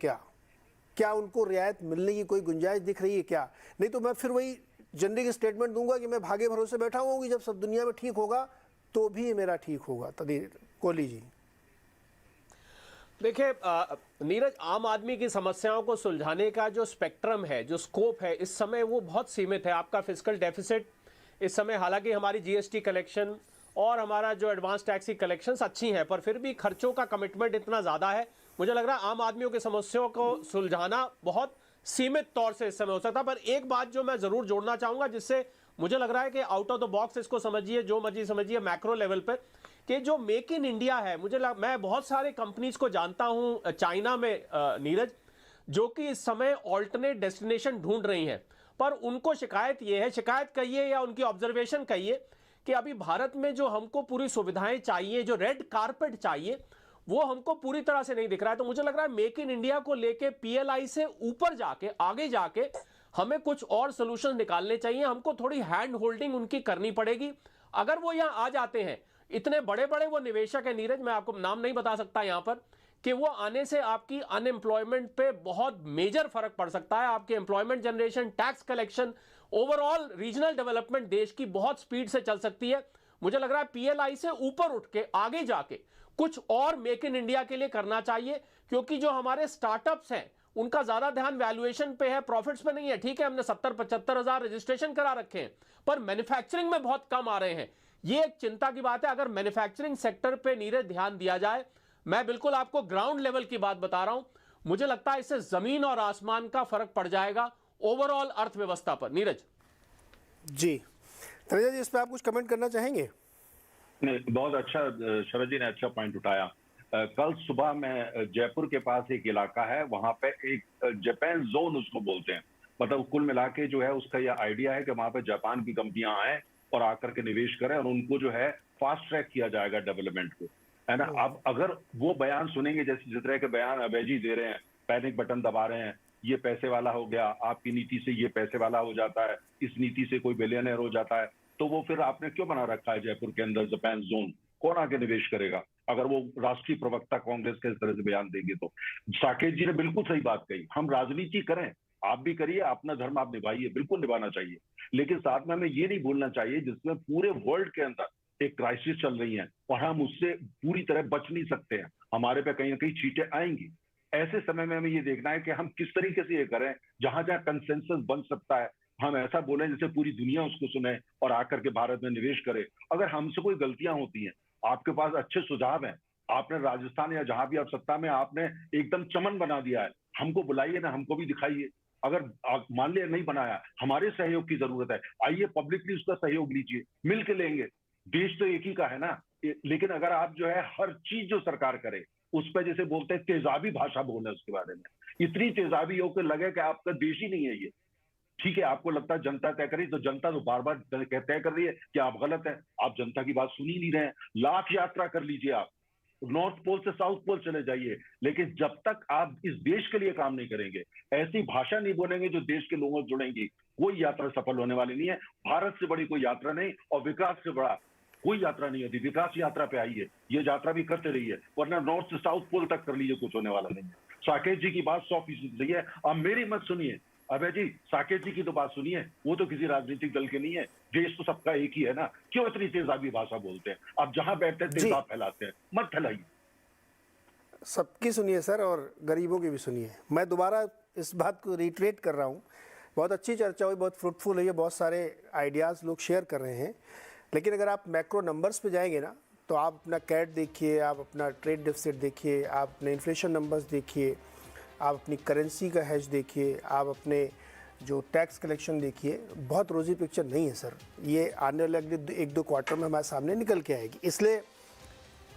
क्या उनको रियायत मिलने की कोई गुंजाइश दिख रही है क्या? नहीं तो मैं फिर वही जनरिक स्टेटमेंट दूंगा कि मैं भागे भरोसे बैठा हूँ कि जब सब दुनिया में ठीक होगा तो भी मेरा ठीक होगा। कोहली जी देखिए नीरज, आम आदमी की समस्याओं को सुलझाने का जो स्पेक्ट्रम है, जो स्कोप है इस समय, वो बहुत सीमित है। आपका फिस्कल डेफिसिट इस समय, हालांकि हमारी जीएसटी कलेक्शन और हमारा जो एडवांस टैक्स की कलेक्शंस अच्छी हैं, पर फिर भी खर्चों का कमिटमेंट इतना ज़्यादा है, मुझे लग रहा है आम आदमियों की समस्याओं को सुलझाना बहुत सीमित तौर से इस समय हो सकता है। पर एक बात जो मैं जरूर जोड़ना चाहूंगा, जिससे मुझे लग रहा है कि आउट ऑफ द बॉक्स इसको समझिए, जो मर्जी समझिए, मैक्रो लेवल पर, कि जो मेक इन इंडिया है, मैं बहुत सारे कंपनीज को जानता हूं चाइना में नीरज, जो कि इस समय ऑल्टरनेट डेस्टिनेशन ढूंढ रही हैं, पर उनको शिकायत ये है, शिकायत कहिए या उनकी ऑब्जर्वेशन कहिए, कि अभी भारत में जो हमको पूरी सुविधाएं चाहिए, जो रेड कारपेट चाहिए, वो हमको पूरी तरह से नहीं दिख रहा है। तो मुझे लग रहा है मेक इन इंडिया को लेके पीएलआई से ऊपर जाके, आगे जाके हमें कुछ और सोल्यूशन निकालने चाहिए। हमको थोड़ी हैंड होल्डिंग उनकी करनी पड़ेगी। अगर वो यहां आ जाते हैं, इतने बड़े बड़े वो निवेशक है नीरज, मैं आपको नाम नहीं बता सकता यहां पर, कि वो आने से आपकी अनएम्प्लॉयमेंट पे बहुत मेजर फर्क पड़ सकता है। आपके employment generation, tax collection, overall regional development देश की बहुत स्पीड से चल सकती है। मुझे लग रहा है पीएलआई से ऊपर उठ के आगे जाके कुछ और मेक इन इंडिया के लिए करना चाहिए, क्योंकि जो हमारे स्टार्टअप्स हैं उनका ज्यादा ध्यान वैल्यूएशन पे है, प्रॉफिट्स पे नहीं है। ठीक है, हमने 70-75 हजार रजिस्ट्रेशन करा रखे हैं, पर मैन्युफैक्चरिंग में बहुत कम आ रहे हैं। ये एक चिंता की बात है। अगर मैन्युफैक्चरिंग सेक्टर पे नीरज ध्यान दिया जाए, मैं बिल्कुल आपको ग्राउंड लेवल की बात बता रहा हूं, मुझे लगता है इससे जमीन और आसमान का फर्क पड़ जाएगा ओवरऑल अर्थव्यवस्था पर। नीरज जी, तनेजा जी, इस पर आप कुछ कमेंट करना चाहेंगे? नहीं, बहुत अच्छा शरद जी ने अच्छा पॉइंट उठाया। कल सुबह मैं जयपुर के पास एक इलाका है, वहां पे एक जापान जोन उसको बोलते हैं, मतलब कुल मिला के जो है उसका यह आइडिया है कि वहां पे जापान की कंपनियां आए और आकर के निवेश करें और उनको जो है फास्ट ट्रैक किया जाएगा डेवलपमेंट को, है ना। अब अगर वो बयान सुनेंगे, जैसे जिस तरह के बयान अभय जी दे रहे हैं, पैनिक बटन दबा रहे हैं, ये पैसे वाला हो गया, आपकी नीति से ये पैसे वाला हो जाता है, इस नीति से कोई बिलियनर हो जाता है, तो वो फिर आपने क्यों बना रखा है जयपुर के अंदर जापान जोन? कौन आगे निवेश करेगा अगर वो राष्ट्रीय प्रवक्ता कांग्रेस के इस तरह से बयान देंगे? तो साकेत जी ने बिल्कुल सही बात कही। हम राजनीति करें, आप भी करिए, अपना धर्म आप निभाइए, बिल्कुल निभाना चाहिए, लेकिन साथ में हमें ये नहीं भूलना चाहिए जिसमें पूरे वर्ल्ड के अंदर एक क्राइसिस चल रही है और हम उससे पूरी तरह बच नहीं सकते हैं, हमारे पे कहीं ना कहीं चीटें आएंगी। ऐसे समय में हमें ये देखना है कि हम किस तरीके से ये करें, जहां जहां कंसेंसस बन सकता है हम ऐसा बोलें जैसे पूरी दुनिया उसको सुने और आकर के भारत में निवेश करे। अगर हमसे कोई गलतियां होती हैं, आपके पास अच्छे सुझाव हैं, आपने राजस्थान या जहां भी आप सत्ता में, आपने एकदम चमन बना दिया है, हमको बुलाइए ना, हमको भी दिखाइए। अगर आप मान लिया नहीं बनाया, हमारे सहयोग की जरूरत है, आइए पब्लिकली उसका सहयोग लीजिए, मिल के लेंगे। देश तो एक ही का है ना। लेकिन अगर आप जो है हर चीज जो सरकार करे उस पर जैसे बोलते हैं तेजाबी भाषा बोले उसके बारे में, इतनी तेजाबी हो के लगे कि आपका देश ही नहीं है ये। ठीक है, आपको लगता है जनता तय करी, तो जनता तो बार बार तय कर रही है कि आप गलत हैं, आप जनता की बात सुन ही नहीं रहे हैं। लाख यात्रा कर लीजिए, आप नॉर्थ पोल से साउथ पोल चले जाइए, लेकिन जब तक आप इस देश के लिए काम नहीं करेंगे, ऐसी भाषा नहीं बोलेंगे जो देश के लोगों से जुड़ेंगी, कोई यात्रा सफल होने वाली नहीं है। भारत से बड़ी कोई यात्रा नहीं और विकास से बड़ा कोई यात्रा नहीं होती। विकास यात्रा पे आइए, ये यात्रा भी करते रहिए, वरना नॉर्थ से साउथ पोल तक कर लीजिए, कुछ होने वाला नहीं है। साकेत जी की बात 100% सही है। अब मेरी मत सुनिए अभय जी, साकेत जी की तो बात सुनिए, वो तो किसी राजनीतिक दल के नहीं है, देश तो सबका एक ही है ना। क्यों इतनी तेजाबी भाषा बोलते हैं? आप जहां बैठते हैं तेजाब फैलाते हैं, मत फैलाइए। सबकी सुनिए सर, और गरीबों की भी सुनिए। मैं दोबारा इस बात को रिट्रेट कर रहा हूँ, बहुत अच्छी चर्चा हुई, बहुत फ्रूटफुल हुई है, बहुत सारे आइडियाज़ लोग शेयर कर रहे हैं, लेकिन अगर आप मैक्रो नंबर्स पे जाएंगे ना, तो आप अपना कैट देखिए, आप अपना ट्रेड डेफिसिट देखिए, आप अपने इन्फ्लेशन नंबर्स देखिए, आप अपनी करेंसी का हैज देखिए, आप अपने जो टैक्स कलेक्शन देखिए, बहुत रोज़ी पिक्चर नहीं है सर। ये आने वाले अगले 1-2 क्वार्टर में हमारे सामने निकल के आएगी। इसलिए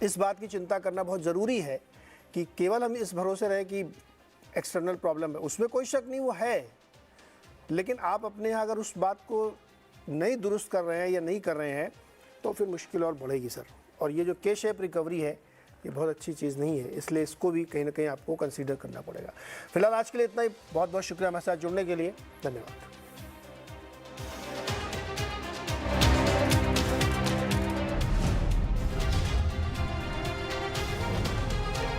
इस बात की चिंता करना बहुत ज़रूरी है कि केवल हम इस भरोसे रहे कि एक्सटर्नल प्रॉब्लम है, उसमें कोई शक नहीं, वो है, लेकिन आप अपने यहाँ अगर उस बात को नहीं दुरुस्त कर रहे हैं या नहीं कर रहे हैं तो फिर मुश्किल और बढ़ेगी सर। और ये जो के शेप रिकवरी है, ये बहुत अच्छी चीज़ नहीं है, इसलिए इसको भी कहीं ना कहीं आपको कंसीडर करना पड़ेगा। फिलहाल आज के लिए इतना ही। बहुत बहुत शुक्रिया हमारे साथ जुड़ने के लिए, धन्यवाद।